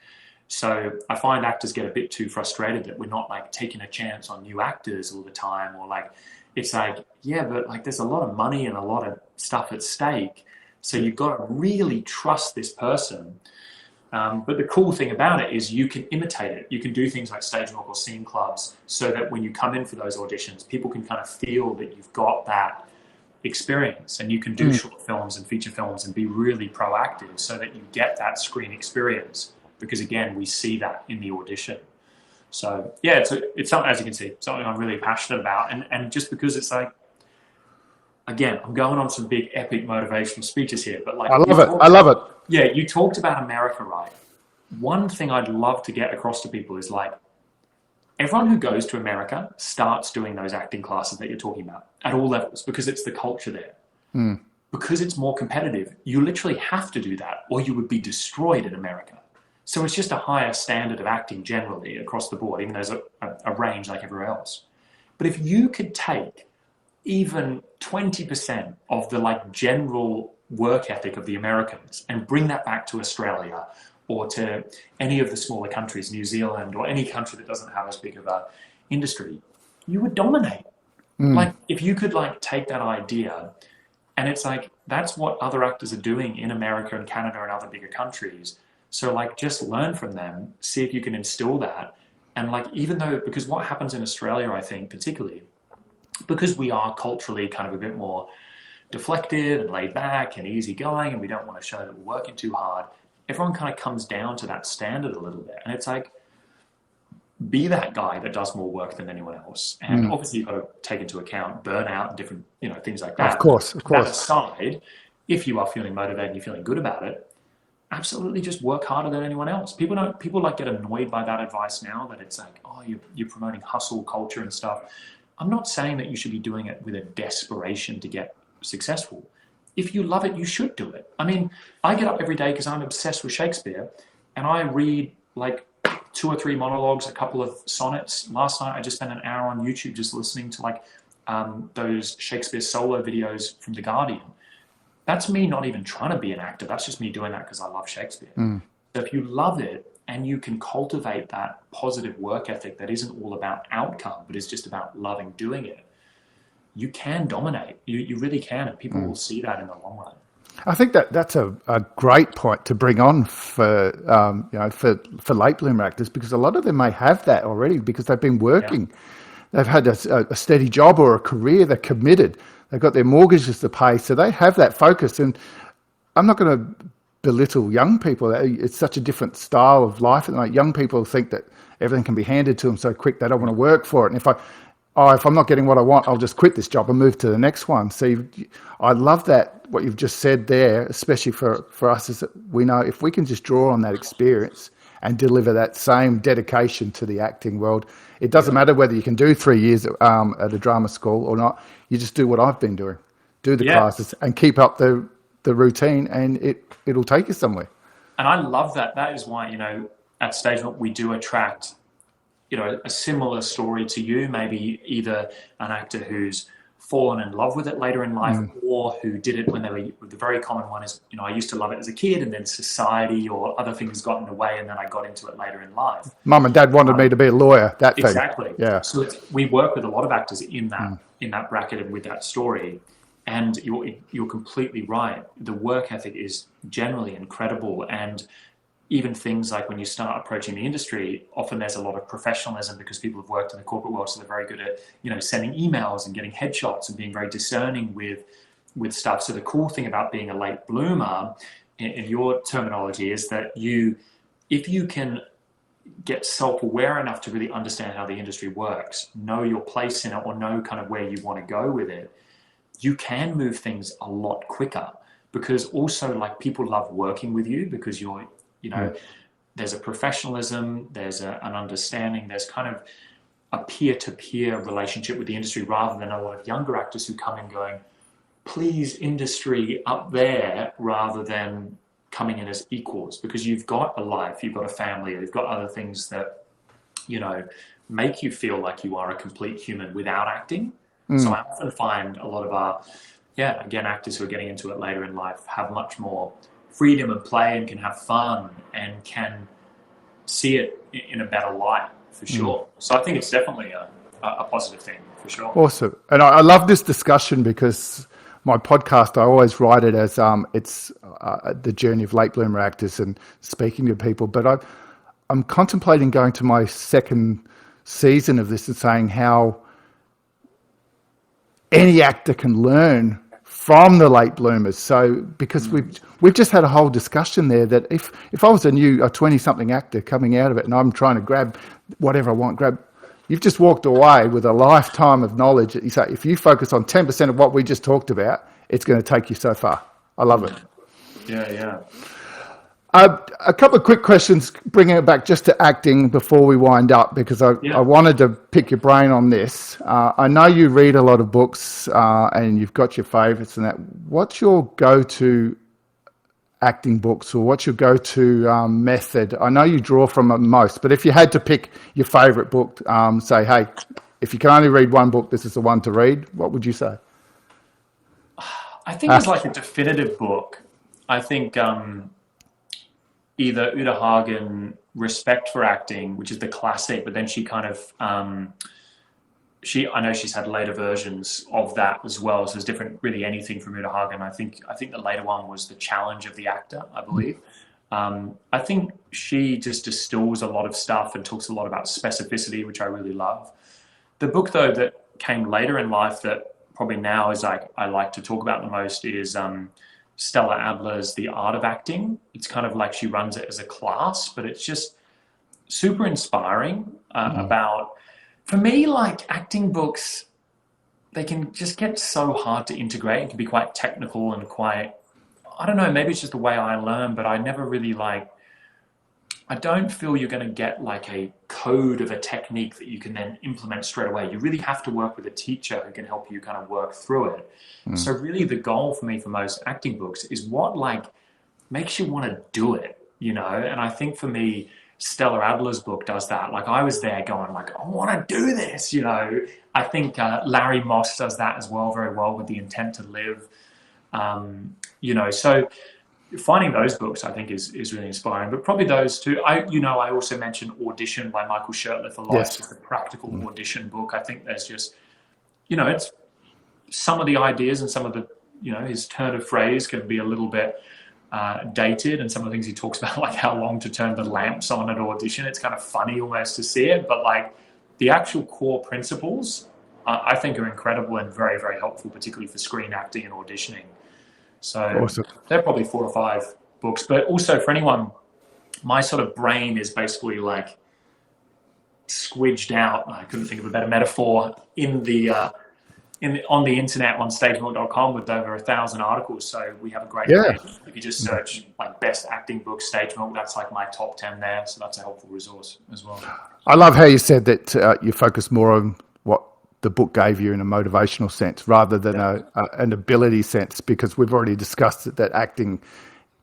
So I find actors get a bit too frustrated that we're not like taking a chance on new actors all the time, or like, it's like, yeah, but like there's a lot of money and a lot of stuff at stake. So you've got to really trust this person. But the cool thing about it is you can imitate it. You can do things like StageMilk or scene clubs so that when you come in for those auditions, people can kind of feel that you've got that experience, and you can do short films and feature films and be really proactive so that you get that screen experience. Because again, we see that in the audition. So yeah, it's something, as you can see, something I'm really passionate about. And just because it's like, again, I'm going on some big epic motivational speeches here, but like, I love it. Yeah, you talked about America, right? One thing I'd love to get across to people is like, everyone who goes to America starts doing those acting classes that you're talking about at all levels because it's the culture there. Because it's more competitive, you literally have to do that or you would be destroyed in America. So it's just a higher standard of acting generally across the board, even though there's a range like everywhere else. But if you could take even 20% of the like general work ethic of the Americans and bring that back to Australia or to any of the smaller countries, New Zealand, or any country that doesn't have as big of a industry, you would dominate. Like, if you could like take that idea, and it's like, that's what other actors are doing in America and Canada and other bigger countries. So like, just learn from them, see if you can instill that. And like, even though, because what happens in Australia, I think particularly, because we are culturally kind of a bit more deflective and laid back and easygoing, and we don't want to show that we're working too hard, everyone kind of comes down to that standard a little bit. And it's like, be that guy that does more work than anyone else. And obviously you've got to take into account burnout and different, things like that. Of course. That aside, if you are feeling motivated and you're feeling good about it, absolutely just work harder than anyone else. People like get annoyed by that advice now, that it's like, oh, you're promoting hustle culture and stuff. I'm not saying that you should be doing it with a desperation to get successful. If you love it, you should do it. I mean, I get up every day because I'm obsessed with Shakespeare, and I read like 2 or 3 monologues, a couple of sonnets. Last night, I just spent an hour on YouTube just listening to like those Shakespeare solo videos from The Guardian. That's me not even trying to be an actor. That's just me doing that because I love Shakespeare. So if you love it and you can cultivate that positive work ethic that isn't all about outcome, but is just about loving doing it, you can dominate. You really can, and people will see that in the long run. I think that's a great point to bring on for for late bloomer actors, because a lot of them may have that already because they've been working. Yeah. They've had a steady job or a career. They're committed. They've got their mortgages to pay, so they have that focus. And I'm not going to belittle young people. It's such a different style of life, and like young people think that everything can be handed to them so quick they don't want to work for it. And if I'm not getting what I want, I'll just quit this job and move to the next one. So I love that, what you've just said there, especially for us, is that we know if we can just draw on that experience and deliver that same dedication to the acting world, it doesn't matter whether you can do 3 years at a drama school or not. You just do what I've been doing, do the classes and keep up the routine, and it'll take you somewhere. And I love that. That is why, at StageMilk, we do attract a similar story to you, maybe either an actor who's fallen in love with it later in life, or who did it when they were. The very common one is, I used to love it as a kid, and then society or other things got in the way, and then I got into it later in life. Mum and Dad wanted me to be a lawyer. That thing. Exactly. Yeah. So we work with a lot of actors in that bracket and with that story. And you're completely right. The work ethic is generally incredible, and even things like when you start approaching the industry, often there's a lot of professionalism because people have worked in the corporate world, so they're very good at sending emails and getting headshots and being very discerning with stuff. So the cool thing about being a late bloomer, in your terminology, is that if you can get self-aware enough to really understand how the industry works, know your place in it, or know kind of where you want to go with it, you can move things a lot quicker, because also like people love working with you because you're there's a professionalism, there's an understanding, there's kind of a peer-to-peer relationship with the industry, rather than a lot of younger actors who come in going, please industry up there, rather than coming in as equals, because you've got a life, you've got a family, you've got other things that, make you feel like you are a complete human without acting. So I often find a lot of our, actors who are getting into it later in life have much more freedom and play, and can have fun, and can see it in a better light, for sure. So I think it's definitely a positive thing, for sure. Awesome. And I love this discussion, because my podcast, I always write it as it's the journey of late bloomer actors and speaking to people. But I'm contemplating going to my second season of this and saying how any actor can learn from the late bloomers. So because we've just had a whole discussion there that if I was a 20-something actor coming out of it and I'm trying to grab whatever I want, you've just walked away with a lifetime of knowledge that you say, if you focus on 10% of what we just talked about, it's going to take you so far. I love it. Yeah. A couple of quick questions, bringing it back just to acting before we wind up, because I wanted to pick your brain on this. I know you read a lot of books and you've got your favourites and that. What's your go-to acting books, or what's your go-to method? I know you draw from most, but if you had to pick your favourite book, say, hey, if you can only read one book, this is the one to read, what would you say? I think as like a definitive book, I think either Uta Hagen, Respect for Acting, which is the classic, but then she kind of, I know she's had later versions of that as well. So there's different, really anything from Uta Hagen. I think the later one was The Challenge of the Actor, I believe. I think she just distills a lot of stuff and talks a lot about specificity, which I really love. The book, though, that came later in life that probably now is like I like to talk about the most is Stella Adler's The Art of Acting. It's kind of like she runs it as a class, but it's just super inspiring about, for me, like acting books, they can just get so hard to integrate. It can be quite technical and quite, I don't know, maybe it's just the way I learn, but I never really I don't feel you're going to get like a code of a technique that you can then implement straight away. You really have to work with a teacher who can help you kind of work through it. So really the goal for me for most acting books is what like makes you want to do it, you know? And I think for me, Stella Adler's book does that. Like I was there going like, I want to do this, you know? I think Larry Moss does that as well, very well, with The Intent to Live. You know, so finding those books I think is really inspiring, but probably those two. I also mentioned Audition by Michael Shurtleff a lot. It's just a practical audition book. I think there's just, you know, it's some of the ideas and some of the, you know, his turn of phrase can be a little bit dated, and some of the things he talks about, like how long to turn the lamps on at audition, it's kind of funny almost to see it, but like the actual core principles I think are incredible and very, very helpful, particularly for screen acting and auditioning. So awesome. They're probably 4 or 5 books, but also for anyone, my sort of brain is basically like squidged out. I couldn't think of a better metaphor on the internet on StageMilk.com with over 1,000 articles. So we have a great page. If you just search like best acting books, StageMilk, that's like my top 10 there. So that's a helpful resource as well. I love how you said that you focus more on what the book gave you in a motivational sense rather than an ability sense, because we've already discussed that acting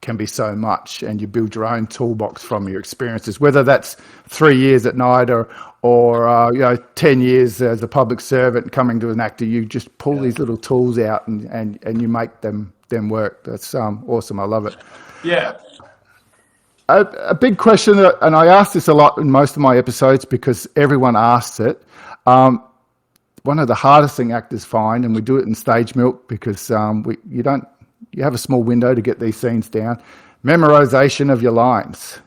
can be so much, and you build your own toolbox from your experiences, whether that's 3 years at night or 10 years as a public servant coming to an actor. You just pull these little tools out and you make them work. That's awesome. I love it. Yeah. A big question, and I ask this a lot in most of my episodes because everyone asks it. One of the hardest thing actors find, and we do it in StageMilk because you have a small window to get these scenes down, memorization of your lines.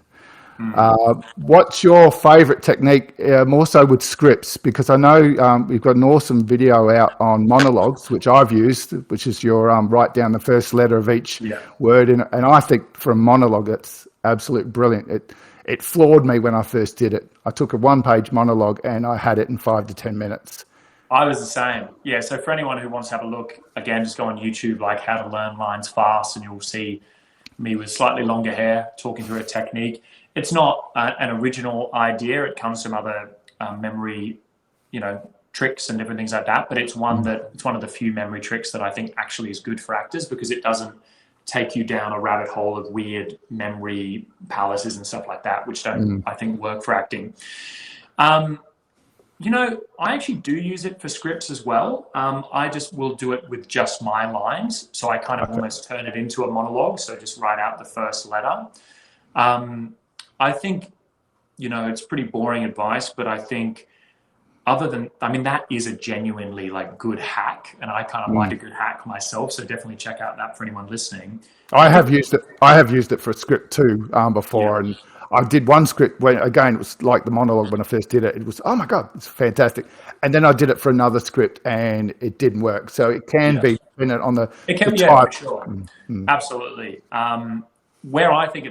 What's your favorite technique, more so with scripts? Because I know we've got an awesome video out on monologues, which I've used, which is your write down the first letter of each word. And I think for a monologue, it's absolutely brilliant. It floored me when I first did it. I took a 1-page monologue and I had it in 5 to 10 minutes. I was the same. Yeah. So for anyone who wants to have a look, again, just go on YouTube, like how to learn lines fast, and you'll see me with slightly longer hair talking through a technique. It's not an original idea. It comes from other memory, tricks and different things like that. But it's one of the few memory tricks that I think actually is good for actors, because it doesn't take you down a rabbit hole of weird memory palaces and stuff like that, which don't, I think, work for acting. I actually do use it for scripts as well. I just will do it with just my lines. So I kind of almost turn it into a monologue. So just write out the first letter. I think, it's pretty boring advice, but I think that is a genuinely like good hack. And I kind of like a good hack myself. So definitely check out that for anyone listening. I have used it for a script too before. And I did one script when, again, it was like the monologue when I first did it. It was, oh my God, it's fantastic. And then I did it for another script and it didn't work. So it can be dependent on the type. For sure. Absolutely. Where I think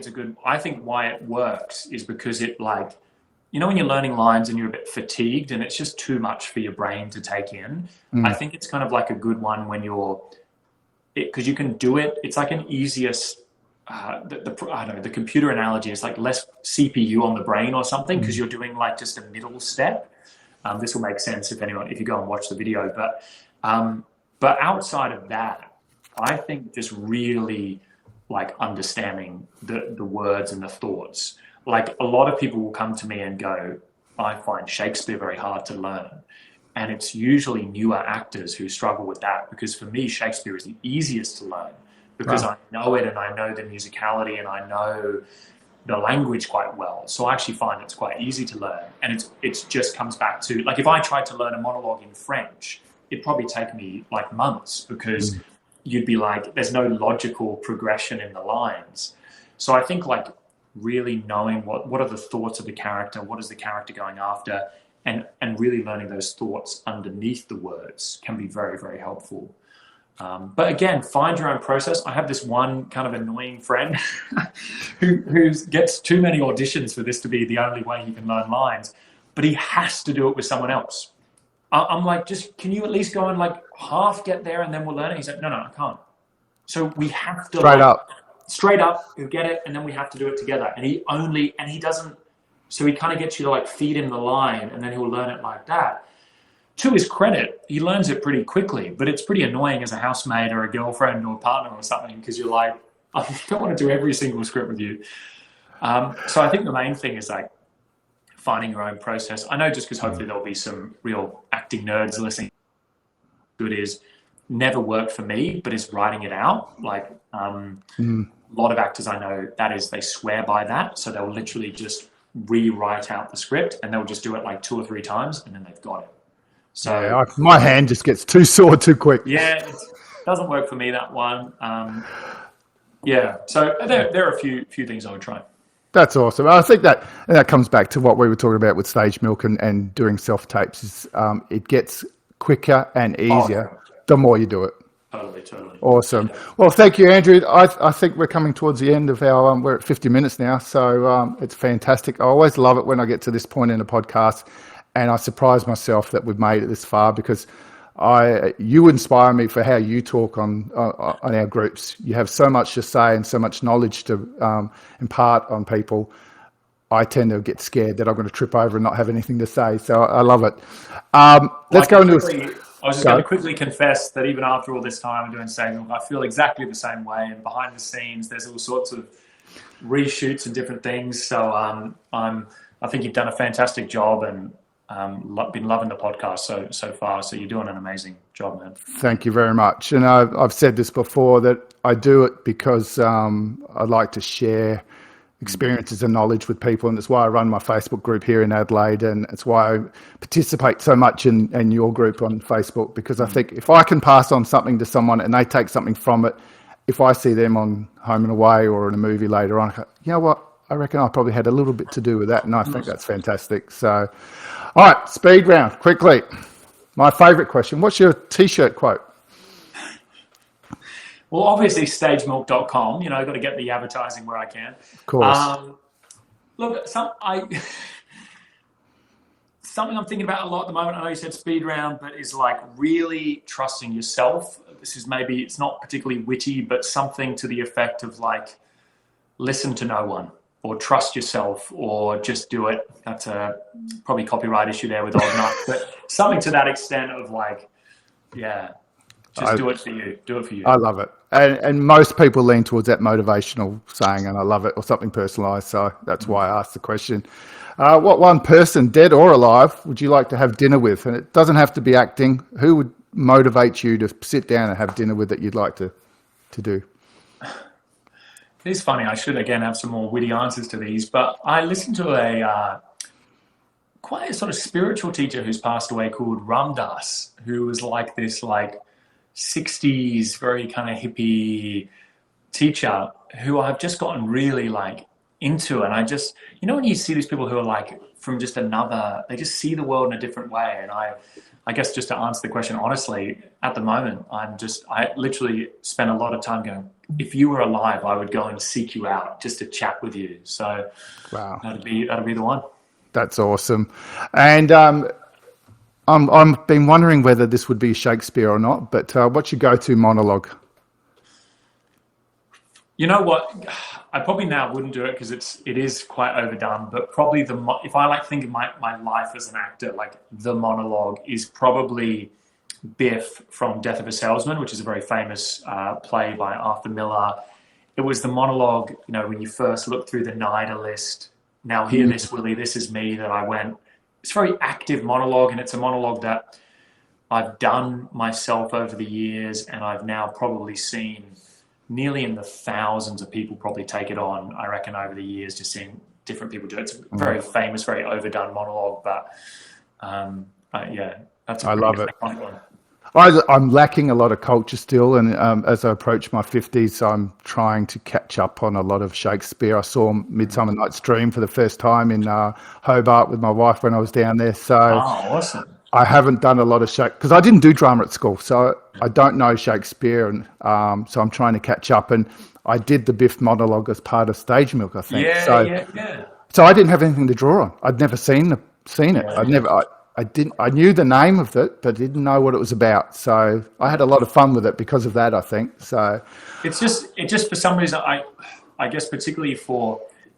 I think why it works is because it when you're learning lines and you're a bit fatigued and it's just too much for your brain to take in, I think it's kind of like a good one when because you can do it. It's like an easiest, I don't know, the computer analogy is like less CPU on the brain or something, because you're doing like just a middle step. This will make sense if you go and watch the video, but outside of that, I think just really like understanding the words and the thoughts. Like a lot of people will come to me and go, I find Shakespeare very hard to learn. And it's usually newer actors who struggle with that, because for me, Shakespeare is the easiest to learn because I know it and I know the musicality and I know the language quite well. So I actually find it's quite easy to learn. And it just comes back to, like, if I tried to learn a monologue in French, it'd probably take me like months, because you'd be like, there's no logical progression in the lines. So I think like really knowing what are the thoughts of the character, what is the character going after, and really learning those thoughts underneath the words can be very, very helpful. But again, find your own process. I have this one kind of annoying friend who gets too many auditions for this to be the only way he can learn lines, but he has to do it with someone else. I'm like, just, can you at least go and like half get there and then we'll learn it? He's like, no, I can't. So we have to straight up, you get it, and then we have to do it together. And he doesn't, so he kind of gets you to like feed him the line and then he'll learn it like that. To his credit, he learns it pretty quickly, but it's pretty annoying as a housemate or a girlfriend or a partner or something, because you're like, I don't want to do every single script with you. So I think the main thing is like finding your own process. I know, just because hopefully there'll be some real acting nerds listening. Good is never worked for me, but is writing it out. Like a lot of actors I know, that is, they swear by that. So they'll literally just rewrite out the script and they'll just do it like 2 or 3 times and then they've got it. So yeah, my hand just gets too sore too quick. Yeah, it doesn't work for me, that one. Yeah, so there are a few things I would try. That's awesome. I think that comes back to what we were talking about with StageMilk and doing self-tapes. Is it gets quicker and easier the more you do it. Totally. Awesome. Well, thank you, Andrew. I think we're coming towards the end of our, we're at 50 minutes now, so it's fantastic. I always love it when I get to this point in a podcast and I surprise myself that we've made it this far, because you inspire me for how you talk on our groups. You have so much to say and so much knowledge to impart on people. I tend to get scared that I'm going to trip over and not have anything to say. So I love it. Let's go into I was just going to quickly confess that even after all this time doing StageMilk, I feel exactly the same way. And behind the scenes, there's all sorts of reshoots and different things. So I think you've done a fantastic job, and been loving the podcast so far. So you're doing an amazing job, man. Thank you very much. And I've said this before, that I do it because I like to share experiences and knowledge with people, and it's why I run my Facebook group here in Adelaide, and it's why I participate so much in your group on Facebook, because I think if I can pass on something to someone and they take something from it, if I see them on Home and Away or in a movie later on, I go, you know what, I reckon I probably had a little bit to do with that, and I think that's fantastic. So, all right, speed round, quickly. My favourite question, what's your T-shirt quote? Well, obviously, StageMilk.com. You know, I've got to get the advertising where I can. Of course. Look, something I'm thinking about a lot at the moment, I know you said speed round, but is like really trusting yourself. This is maybe, it's not particularly witty, but something to the effect of like, listen to no one, or trust yourself, or just do it. That's a probably copyright issue there with Old Nut, but something to that extent of like, yeah, just do it for you. Do it for you. I love it. And most people lean towards that motivational saying, and I love it, or something personalised. So that's why I asked the question. What one person, dead or alive, would you like to have dinner with? And it doesn't have to be acting. Who would motivate you to sit down and have dinner with that you'd like to do? It's funny. I should, again, have some more witty answers to these. But I listened to quite a sort of spiritual teacher who's passed away called Ram Dass, who was like this, like, 60s, very kind of hippie teacher who I've just gotten really like into. And I just, you know, when you see these people who are like from just another, they just see the world in a different way. And I guess just to answer the question honestly, at the moment, I literally spend a lot of time going, if you were alive, I would go and seek you out just to chat with you. So wow, that'd be the one. That's awesome. And I've been wondering whether this would be Shakespeare or not, but what's your go-to monologue? You know what? I probably now wouldn't do it because it is quite overdone, but probably if I like think of my life as an actor, like the monologue is probably Biff from Death of a Salesman, which is a very famous play by Arthur Miller. It was the monologue, you know, when you first look through the NIDA list, now hear this, Willie, this is me, that I went. It's a very active monologue, and it's a monologue that I've done myself over the years, and I've now probably seen nearly in the thousands of people probably take it on, I reckon, over the years, just seeing different people do it. It's a very famous, very overdone monologue, but yeah, that's a I love it. iconic one. I'm lacking a lot of culture still, and as I approach my 50s, I'm trying to catch up on a lot of Shakespeare. I saw Midsummer Night's Dream for the first time in Hobart with my wife when I was down there. So awesome. I haven't done a lot of Shakespeare because I didn't do drama at school, so I don't know Shakespeare, and so I'm trying to catch up. And I did the Biff monologue as part of StageMilk, I think. Yeah. So I didn't have anything to draw on. I'd never seen it. Yeah. I knew the name of it, but didn't know what it was about. So I had a lot of fun with it because of that, I think. So it just for some reason, I guess particularly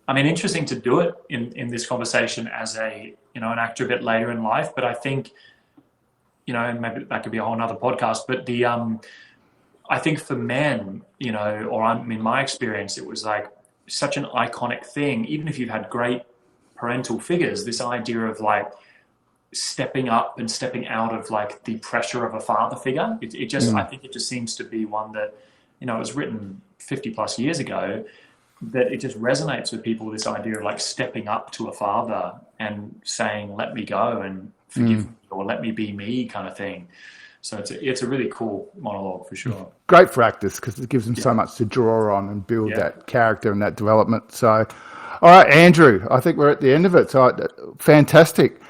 interesting to do it in this conversation as an actor a bit later in life, but I think, maybe that could be a whole nother podcast, but I think for men, in my experience, it was like such an iconic thing, even if you've had great parental figures, this idea of like stepping up and stepping out of like the pressure of a father figure. I think it just seems to be one that, it was written 50 plus years ago, that it just resonates with people, this idea of like stepping up to a father and saying, let me go and forgive me, or let me be me, kind of thing. So it's a really cool monologue for sure. Great for actors because it gives them so much to draw on and build that character and that development. So, all right, Andrew, I think we're at the end of it. So fantastic.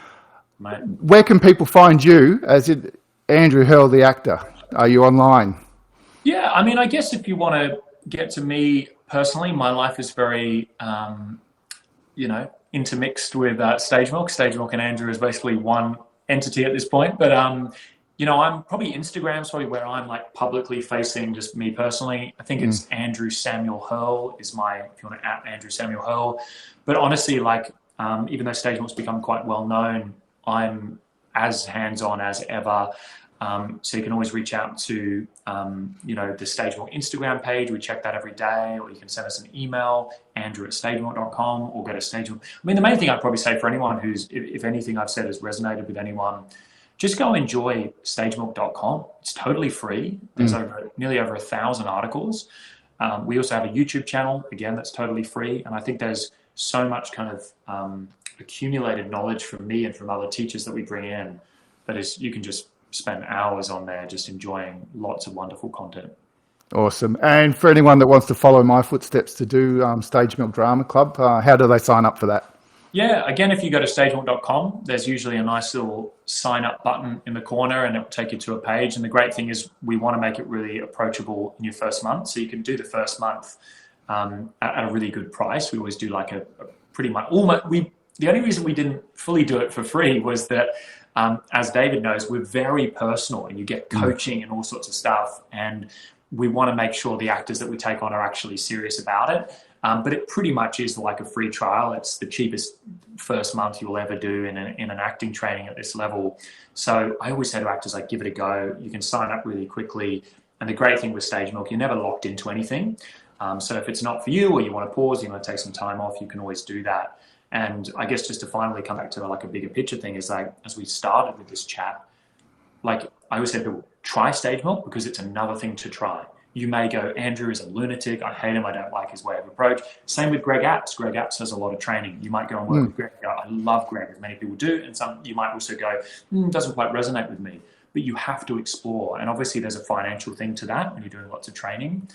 Mate. Where can people find you as Andrew Hearle, the actor? Are you online? Yeah, I guess if you want to get to me personally, my life is very, intermixed with StageMilk. StageMilk and Andrew is basically one entity at this point. But, I'm probably Instagram's probably where I'm like publicly facing, just me personally. I think it's Andrew Samuel Hearle is if you want to Andrew Samuel Hearle. But honestly, like, even though StageMilk's become quite well known, I'm as hands-on as ever. So you can always reach out to, the StageMilk Instagram page. We check that every day, or you can send us an email, andrew@stagemilk.com, or go to StageMilk. The main thing I'd probably say for anyone who's, if anything I've said has resonated with anyone, just go enjoy stagemilk.com. It's totally free. There's nearly over 1,000 articles. We also have a YouTube channel, again, that's totally free. And I think there's so much kind of accumulated knowledge from me and from other teachers that we bring in that is, you can just spend hours on there just enjoying lots of wonderful content. Awesome. And for anyone that wants to follow my footsteps to do StageMilk Drama Club, how do they sign up for that? Yeah, again, if you go to stagemilk.com, there's usually a nice little sign up button in the corner and it'll take you to a page. And the great thing is we want to make it really approachable in your first month. So you can do the first month at a really good price. We always do like a pretty much the only reason we didn't fully do it for free was that, as David knows, we're very personal and you get coaching and all sorts of stuff. And we want to make sure the actors that we take on are actually serious about it. But it pretty much is like a free trial. It's the cheapest first month you'll ever do in an acting training at this level. So I always say to actors, like, give it a go. You can sign up really quickly. And the great thing with StageMilk, you're never locked into anything. So if it's not for you, or you want to pause, you want to take some time off, you can always do that. And I guess just to finally come back to like a bigger picture thing is, like, as we started with this chat, like I always said, try StageMilk because it's another thing to try. You may go, Andrew is a lunatic. I hate him. I don't like his way of approach. Same with Greg Apps. Greg Apps has a lot of training. You might go and work with Greg. Go, I love Greg, as many people do. And some you might also go, doesn't quite resonate with me. But you have to explore. And obviously there's a financial thing to that when you're doing lots of training.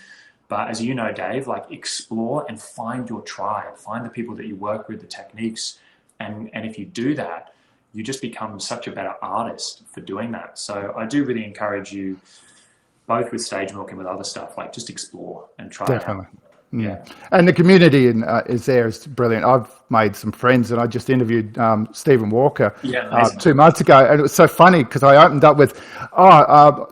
But as you know, Dave, like, explore and find your tribe. Find the people that you work with, the techniques. And if you do that, you just become such a better artist for doing that. So I do really encourage you, both with StageMilk and with other stuff, like, just explore and try. Definitely. It out. Yeah. And the community is there is brilliant. I've made some friends, and I just interviewed Stephen Walker 2 months ago, and it was so funny because I opened up with,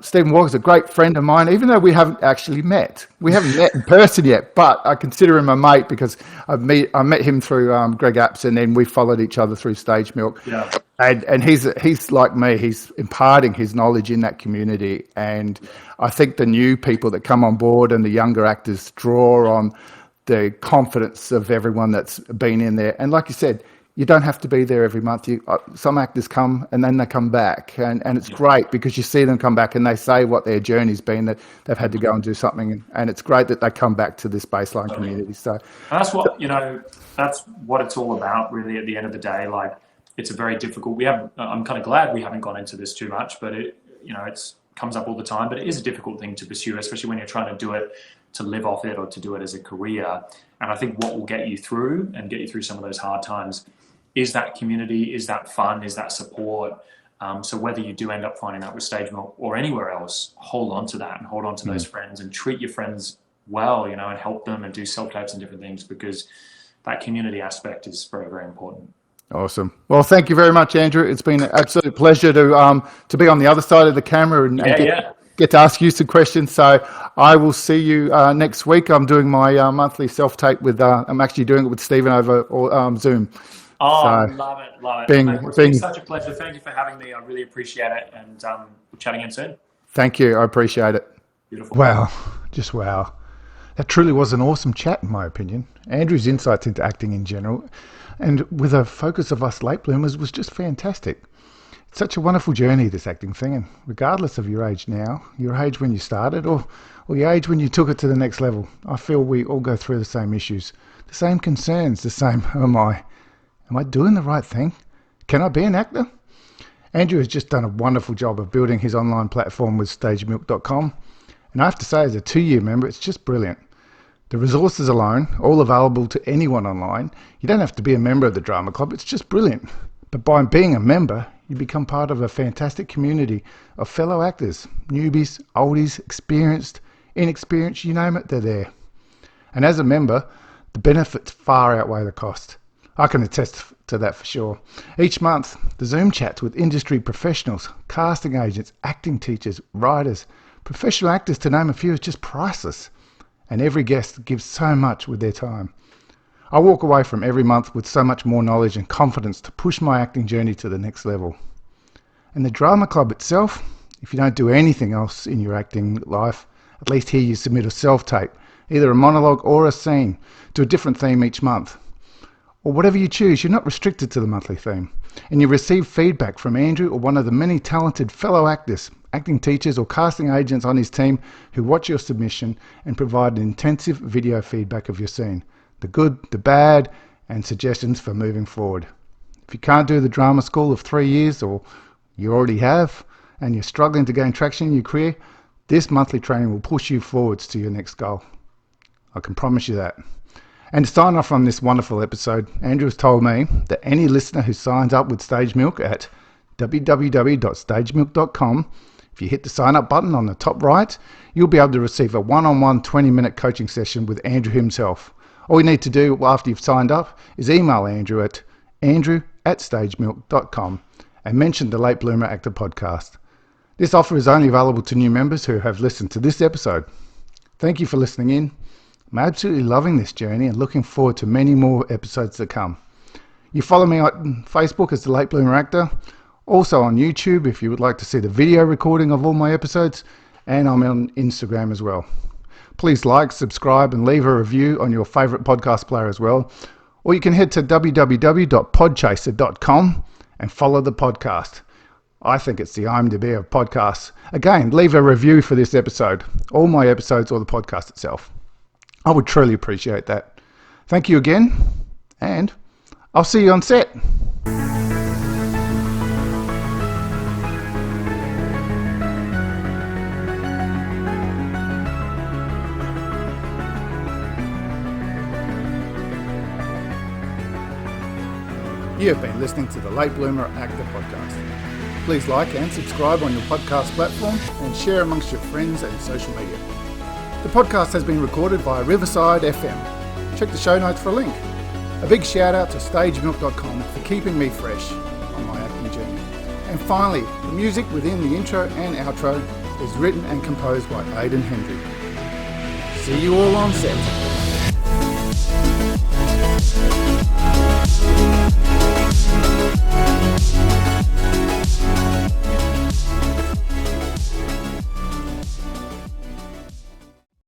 Stephen Walker's a great friend of mine, even though we haven't actually met. We haven't met in person yet, but I consider him a mate because I met him through Greg Apps, and then we followed each other through StageMilk. Yeah. And he's like me. He's imparting his knowledge in that community, and I think the new people that come on board and the younger actors draw on the confidence of everyone that's been in there. And like you said, you don't have to be there every month. Some actors come and then they come back, and it's great because you see them come back and they say what their journey's been, that they've had to go and do something, and it's great that they come back to this baseline community. So and that's what, that's what it's all about, really, at the end of the day. Like, it's a very difficult, I'm kind of glad we haven't gone into this too much, but it's comes up all the time, but it is a difficult thing to pursue, especially when you're trying to do it to live off it or to do it as a career. And I think what will get you through some of those hard times is that community, is that fun, is that support. So whether you do end up finding that with StageMilk or anywhere else, hold on to that and hold on to those friends and treat your friends well, and help them and do self-tapes and different things, because that community aspect is very, very important. Awesome. Well, thank you very much, Andrew. It's been an absolute pleasure to be on the other side of the camera and get to ask you some questions. So I will see you next week. I'm doing my monthly self-tape I'm actually doing it with Stephen over Zoom. Oh, so, love it. It's been such a pleasure. Thank you for having me. I really appreciate it. And we'll chat again soon. Thank you. I appreciate it. Beautiful. Wow. Just wow. That truly was an awesome chat, in my opinion. Andrew's insights into acting in general, and with a focus of us late bloomers, was just fantastic. It's such a wonderful journey, this acting thing, and regardless of your age now, your age when you started, or your age when you took it to the next level, I feel we all go through the same issues, the same concerns, the same, oh my, am I doing the right thing? Can I be an actor? Andrew has just done a wonderful job of building his online platform with StageMilk.com, and I have to say, as a 2-year member, it's just brilliant. The resources alone, all available to anyone online. You don't have to be a member of the drama club, it's just brilliant. But by being a member, you become part of a fantastic community of fellow actors, newbies, oldies, experienced, inexperienced, you name it, they're there. And as a member, the benefits far outweigh the cost. I can attest to that for sure. Each month, the Zoom chats with industry professionals, casting agents, acting teachers, writers, professional actors, to name a few, is just priceless. And every guest gives so much with their time. I walk away from every month with so much more knowledge and confidence to push my acting journey to the next level. And the drama club itself, if you don't do anything else in your acting life, at least here you submit a self-tape, either a monologue or a scene, to a different theme each month. Or whatever you choose, you're not restricted to the monthly theme. And you receive feedback from Andrew or one of the many talented fellow actors, acting teachers or casting agents on his team who watch your submission and provide an intensive video feedback of your scene, the good, the bad, and suggestions for moving forward. If you can't do the drama school of 3 years, or you already have, and you're struggling to gain traction in your career, this monthly training will push you forwards to your next goal. I can promise you that. And to sign off from this wonderful episode, Andrew has told me that any listener who signs up with StageMilk at www.stagemilk.com, if you hit the sign up button on the top right, you'll be able to receive a one-on-one 20-minute coaching session with Andrew himself. All you need to do after you've signed up is email Andrew at andrew@stagemilk.com and mention the Late Bloomer Actor podcast. This offer is only available to new members who have listened to this episode. Thank you for listening in. I'm absolutely loving this journey and looking forward to many more episodes to come. You follow me on Facebook as the Late Bloomer Actor, also on YouTube if you would like to see the video recording of all my episodes, and I'm on Instagram as well. Please like, subscribe, and leave a review on your favourite podcast player as well. Or you can head to www.podchaser.com and follow the podcast. I think it's the IMDb of podcasts. Again, leave a review for this episode, all my episodes or the podcast itself. I would truly appreciate that. Thank you again, and I'll see you on set. You have been listening to the Late Bloomer Actor podcast. Please like and subscribe on your podcast platform and share amongst your friends and social media. The podcast has been recorded via Riverside FM. Check the show notes for a link. A big shout out to StageMilk.com for keeping me fresh on my acting journey. And finally, the music within the intro and outro is written and composed by Aidan Hendry. See you all on set.